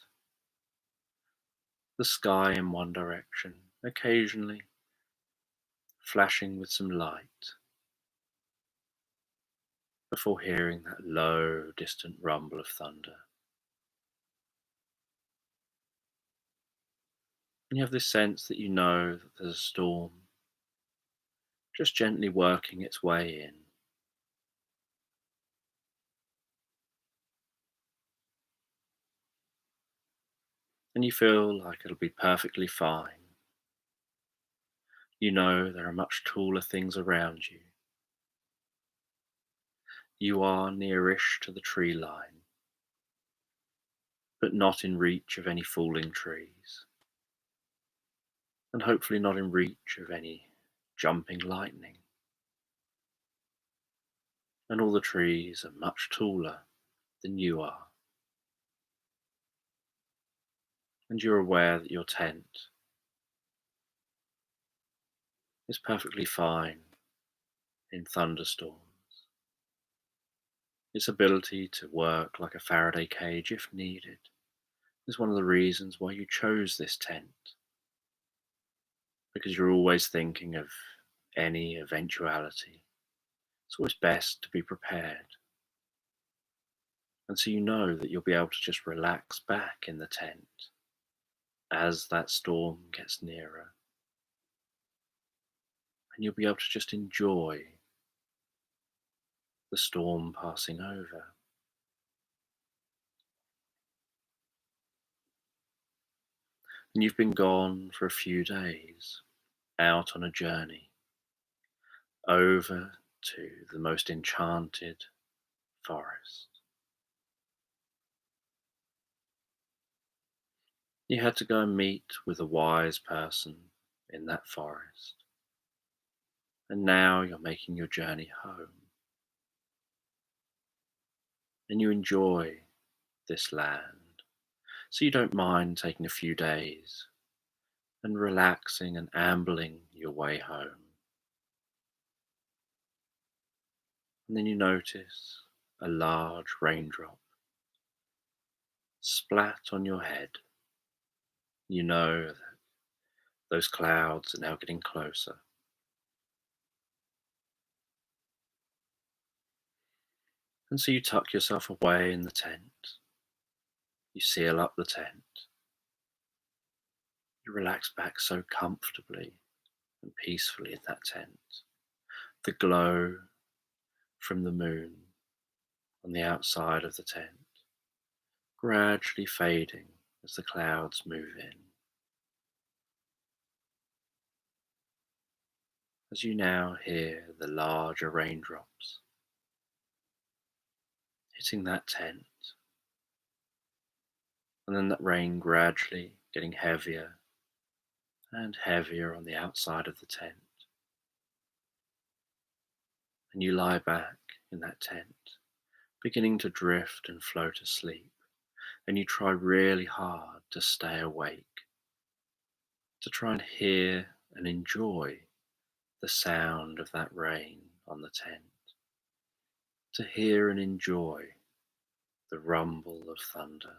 the sky in one direction, occasionally flashing with some light, before hearing that low, distant rumble of thunder. And you have this sense that you know that there's a storm just gently working its way in. And you feel like it'll be perfectly fine. You know there are much taller things around you. You are nearish to the tree line, but not in reach of any falling trees, and hopefully not in reach of any jumping lightning. And all the trees are much taller than you are. And you're aware that your tent is perfectly fine in thunderstorms. Its ability to work like a Faraday cage if needed is one of the reasons why you chose this tent, because you're always thinking of any eventuality. It's always best to be prepared. And so you know that you'll be able to just relax back in the tent as that storm gets nearer. And you'll be able to just enjoy the storm passing over. And you've been gone for a few days, out on a journey, over to the most enchanted forest. You had to go and meet with a wise person in that forest. And now you're making your journey home. And you enjoy this land, so you don't mind taking a few days and relaxing and ambling your way home. And then you notice a large raindrop splat on your head. You know that those clouds are now getting closer. And so you tuck yourself away in the tent. You seal up the tent. You relax back so comfortably and peacefully in that tent. The glow from the moon on the outside of the tent gradually fading as the clouds move in. As you now hear the larger raindrops hitting that tent, and then that rain gradually getting heavier and heavier on the outside of the tent. And you lie back in that tent, beginning to drift and float asleep, and you try really hard to stay awake, to try and hear and enjoy the sound of that rain on the tent, to hear and enjoy the rumble of thunder.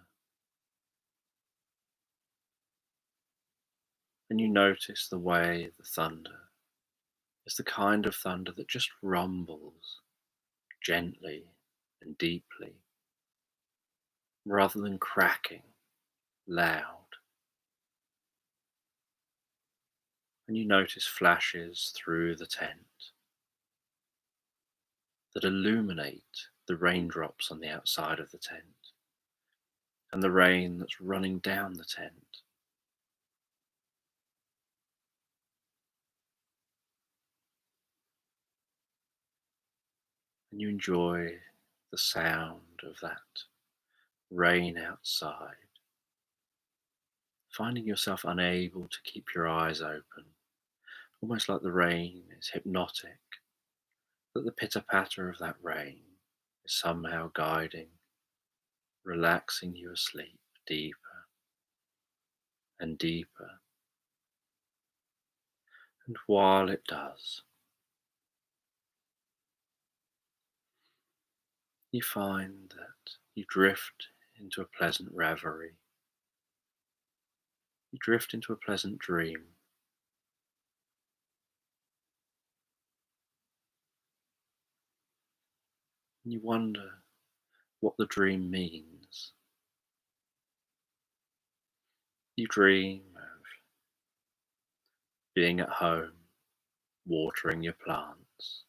And you notice the way the thunder It's the kind of thunder that just rumbles gently and deeply, rather than cracking loud. And you notice flashes through the tent that illuminate the raindrops on the outside of the tent and the rain that's running down the tent. And you enjoy the sound of that rain outside, finding yourself unable to keep your eyes open, almost like the rain is hypnotic, that the pitter-patter of that rain is somehow guiding, relaxing you asleep deeper and deeper. And while it does, you find that you drift into a pleasant reverie. You drift into a pleasant dream. And you wonder what the dream means. You dream of being at home, watering your plants,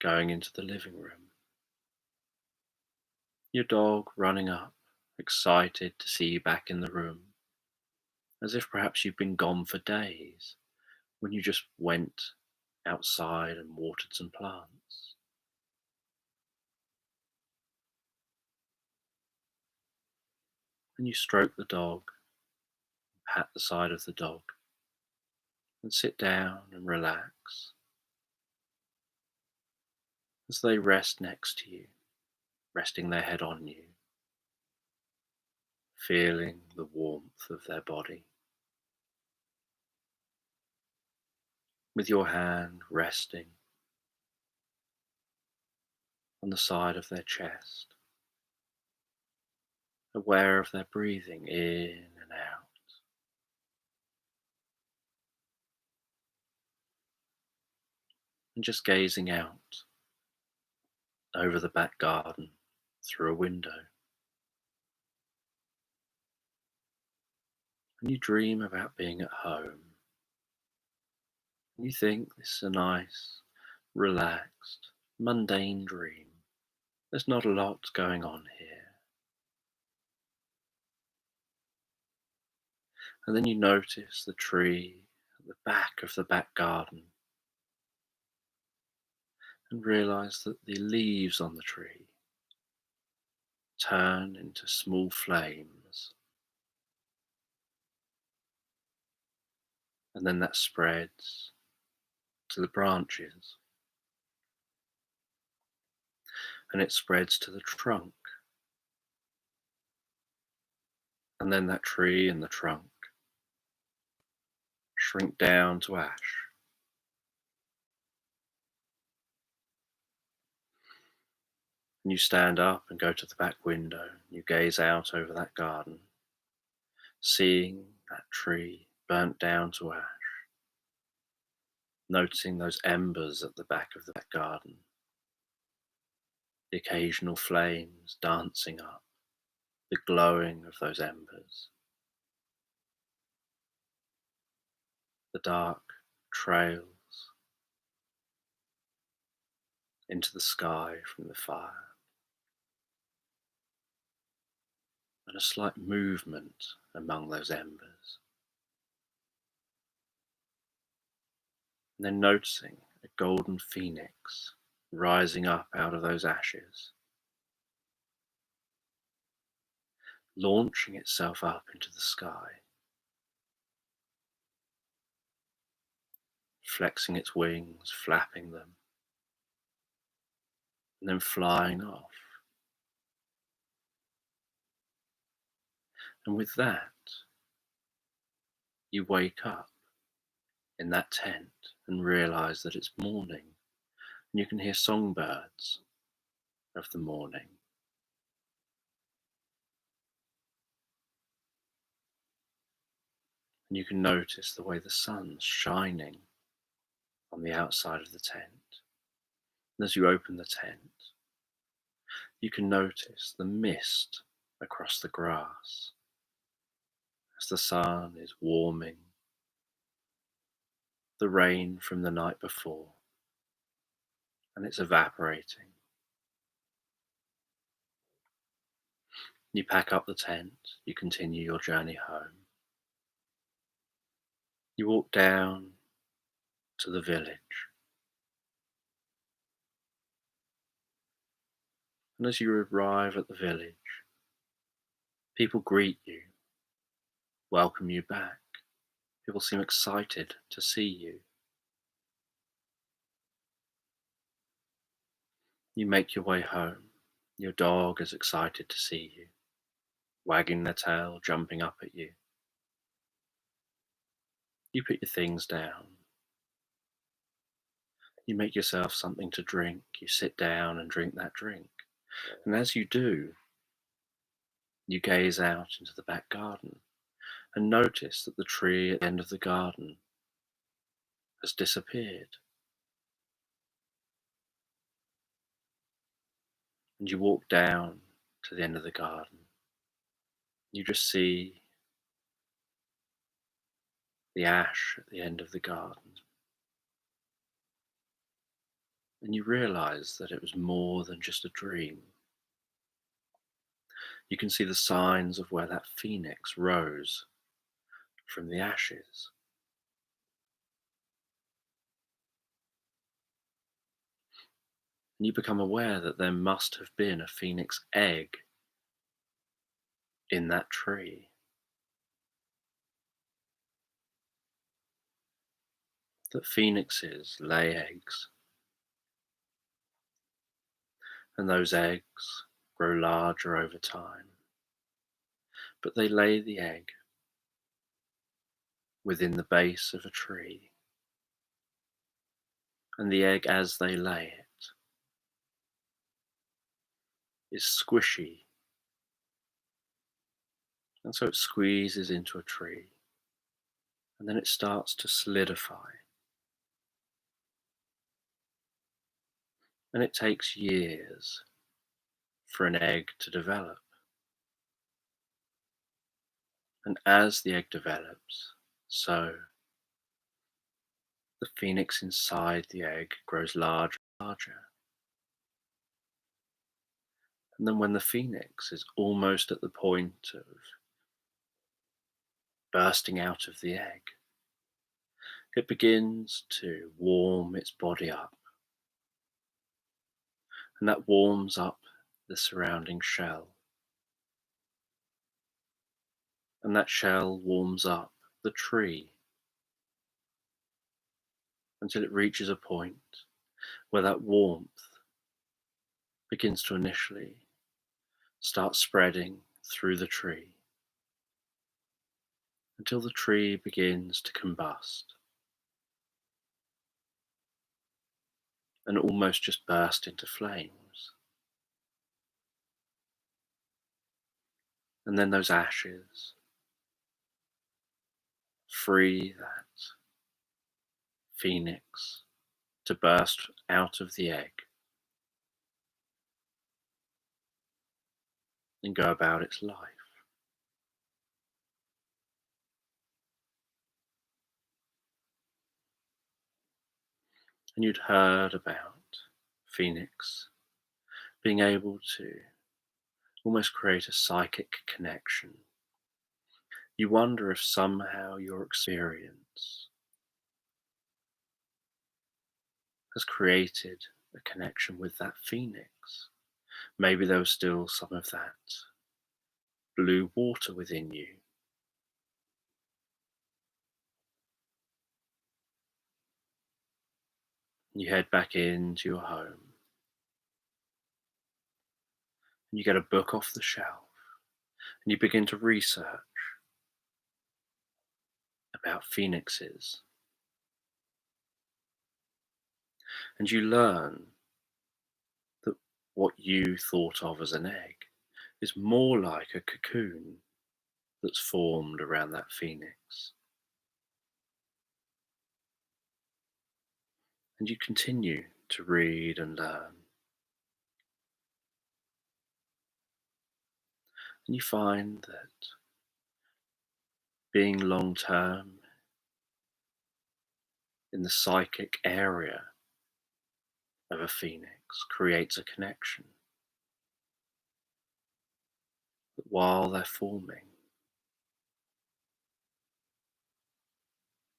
going into the living room, your dog running up, excited to see you back in the room, as if perhaps you've been gone for days when you just went outside and watered some plants. And you stroke the dog, pat the side of the dog, and sit down and relax as they rest next to you, resting their head on you, feeling the warmth of their body, with your hand resting on the side of their chest, aware of their breathing in and out, and just gazing out over the back garden through a window. And you dream about being at home. And you think this is a nice, relaxed, mundane dream. There's not a lot going on here. And then you notice the tree at the back of the back garden and realize that the leaves on the tree turn into small flames. And then that spreads to the branches. And it spreads to the trunk. And then that tree and the trunk shrink down to ash. And you stand up and go to the back window. You gaze out over that garden, seeing that tree burnt down to ash, noticing those embers at the back of the back garden, the occasional flames dancing up, the glowing of those embers, the dark trails into the sky from the fire, and a slight movement among those embers. And then noticing a golden phoenix rising up out of those ashes, launching itself up into the sky, flexing its wings, flapping them, and then flying off. And with that, you wake up in that tent and realize that it's morning, and you can hear songbirds of the morning. And you can notice the way the sun's shining on the outside of the tent. And as you open the tent, you can notice the mist across the grass as the sun is warming the rain from the night before, and it's evaporating. You pack up the tent, you continue your journey home. You walk down to the village, and as you arrive at the village, people greet you, welcome you back. People seem excited to see you. You make your way home. Your dog is excited to see you, wagging their tail, jumping up at you. You put your things down. You make yourself something to drink. You sit down and drink that drink. And as you do, you gaze out into the back garden and notice that the tree at the end of the garden has disappeared. And you walk down to the end of the garden. You just see the ash at the end of the garden. And you realize that it was more than just a dream. You can see the signs of where that phoenix rose from the ashes. And you become aware that there must have been a phoenix egg in that tree. That phoenixes lay eggs, and those eggs grow larger over time. But they lay the egg within the base of a tree, and the egg, as they lay it, is squishy, and so it squeezes into a tree, and then it starts to solidify. And it takes years for an egg to develop. And as the egg develops, so the phoenix inside the egg grows larger and larger. And then when the phoenix is almost at the point of bursting out of the egg, it begins to warm its body up. And that warms up the surrounding shell. And that shell warms up the tree until it reaches a point where that warmth begins to initially start spreading through the tree until the tree begins to combust and almost just burst into flames. And then those ashes free that phoenix to burst out of the egg and go about its life. And you'd heard about Phoenix being able to almost create a psychic connection. You wonder if somehow your experience has created a connection with that phoenix. Maybe there was still some of that blue water within you. You head back into your home and you get a book off the shelf and you begin to research about phoenixes. And you learn that what you thought of as an egg is more like a cocoon that's formed around that phoenix. And you continue to read and learn. And you find that being long term in the psychic area of a phoenix creates a connection. That while they're forming,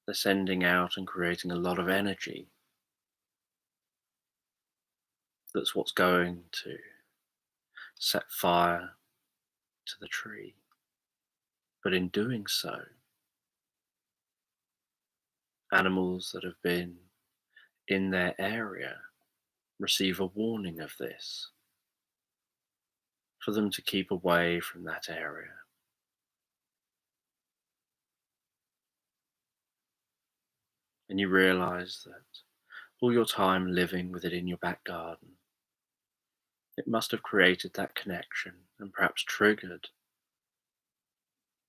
they're sending out and creating a lot of energy. That's what's going to set fire to the tree. But in doing so, animals that have been in their area receive a warning of this, for them to keep away from that area. And you realize that all your time living with it in your back garden, it must have created that connection and perhaps triggered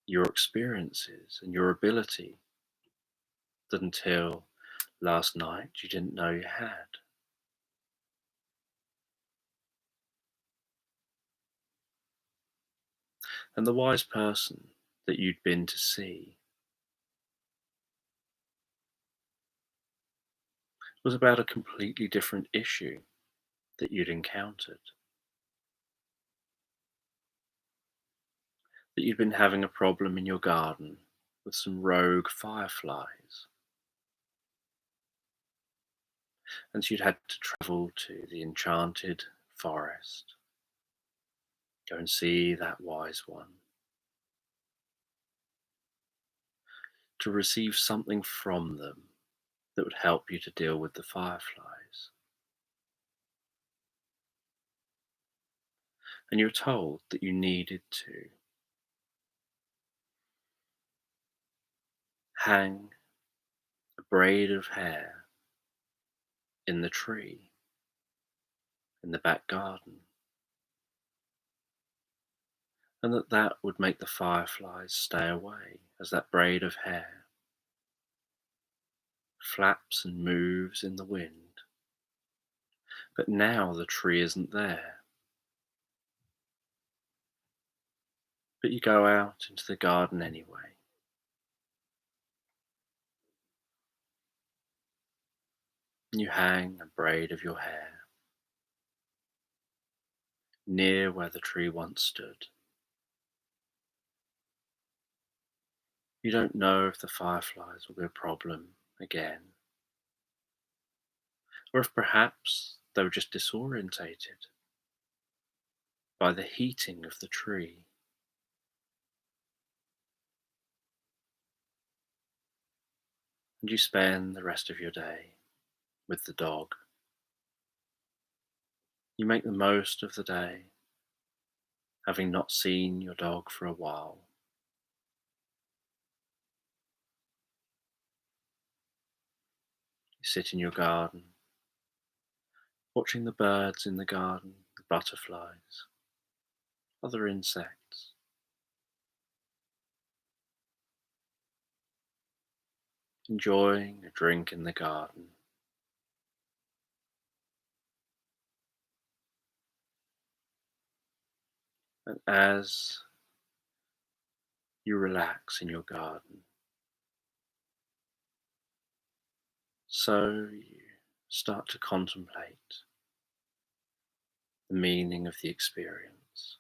your experiences and your ability that until last night you didn't know you had. And the wise person that you'd been to see was about a completely different issue that you'd encountered. That you'd been having a problem in your garden with some rogue fireflies, and so you'd had to travel to the enchanted forest, go and see that wise one, to receive something from them that would help you to deal with the fireflies. And you were told that you needed to hang a braid of hair in the tree in the back garden, and that would make the fireflies stay away, as that braid of hair flaps and moves in the wind. But now the tree isn't there. But you go out into the garden anyway. And you hang a braid of your hair near where the tree once stood. You don't know if the fireflies will be a problem again, or if perhaps they were just disorientated by the heating of the tree. And you spend the rest of your day with the dog. You make the most of the day, having not seen your dog for a while. You sit in your garden, watching the birds in the garden, the butterflies, other insects, enjoying a drink in the garden. And as you relax in your garden, so you start to contemplate the meaning of the experience.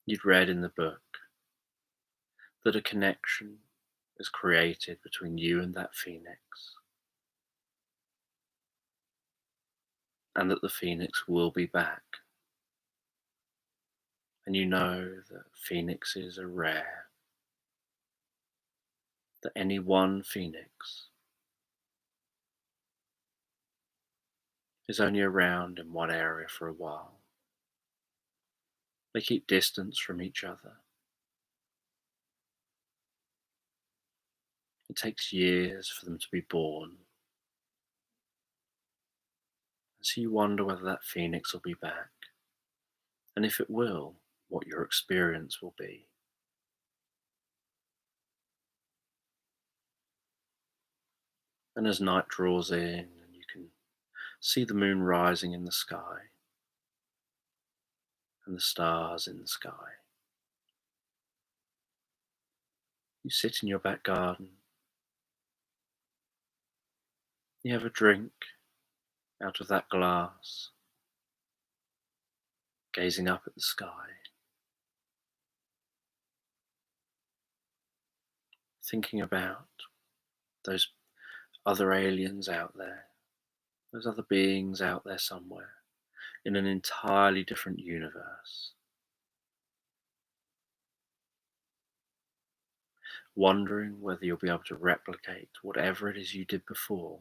You'd read in the book that a connection is created between you and that phoenix, and that the phoenix will be back. And you know that phoenixes are rare, that any one phoenix is only around in one area for a while. They keep distance from each other. It takes years for them to be born. And so you wonder whether that phoenix will be back, and if it will, what your experience will be. And as night draws in and you can see the moon rising in the sky and the stars in the sky, you sit in your back garden, you have a drink out of that glass, gazing up at the sky, thinking about those other aliens out there, those other beings out there somewhere in an entirely different universe, wondering whether you'll be able to replicate whatever it is you did before,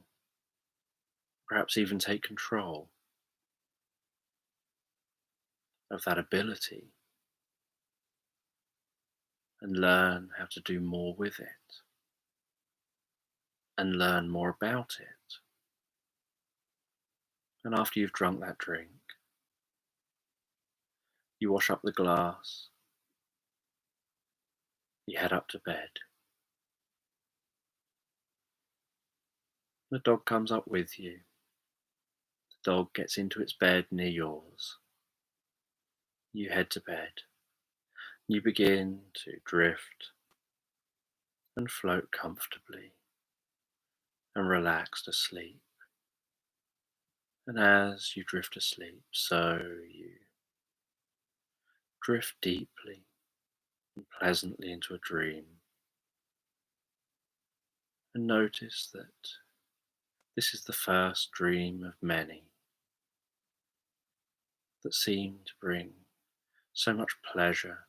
perhaps even take control of that ability and learn how to do more with it and learn more about it. And after you've drunk that drink, you wash up the glass, you head up to bed. The dog comes up with you. The dog gets into its bed near yours. You head to bed. You begin to drift and float comfortably and relaxed asleep. And as you drift asleep, so you drift deeply and pleasantly into a dream. And notice that this is the first dream of many that seem to bring so much pleasure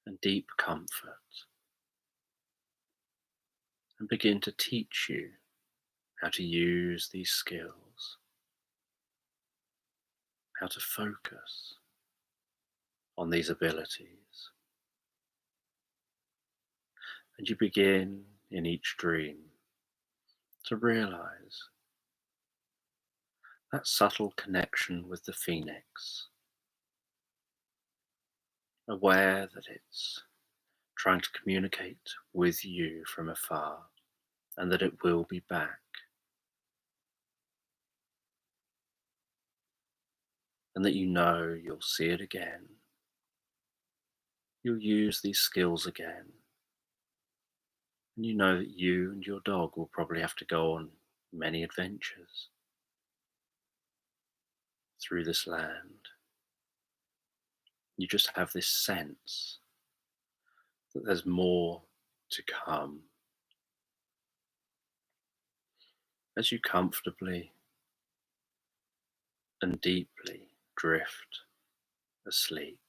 and deep comfort and begin to teach you how to use these skills, how to focus on these abilities. And you begin in each dream to realize that subtle connection with the phoenix, aware that it's trying to communicate with you from afar and that it will be back, and that you know you'll see it again. You'll use these skills again, and you know that you and your dog will probably have to go on many adventures through this land. You just have this sense that there's more to come as you comfortably and deeply drift asleep.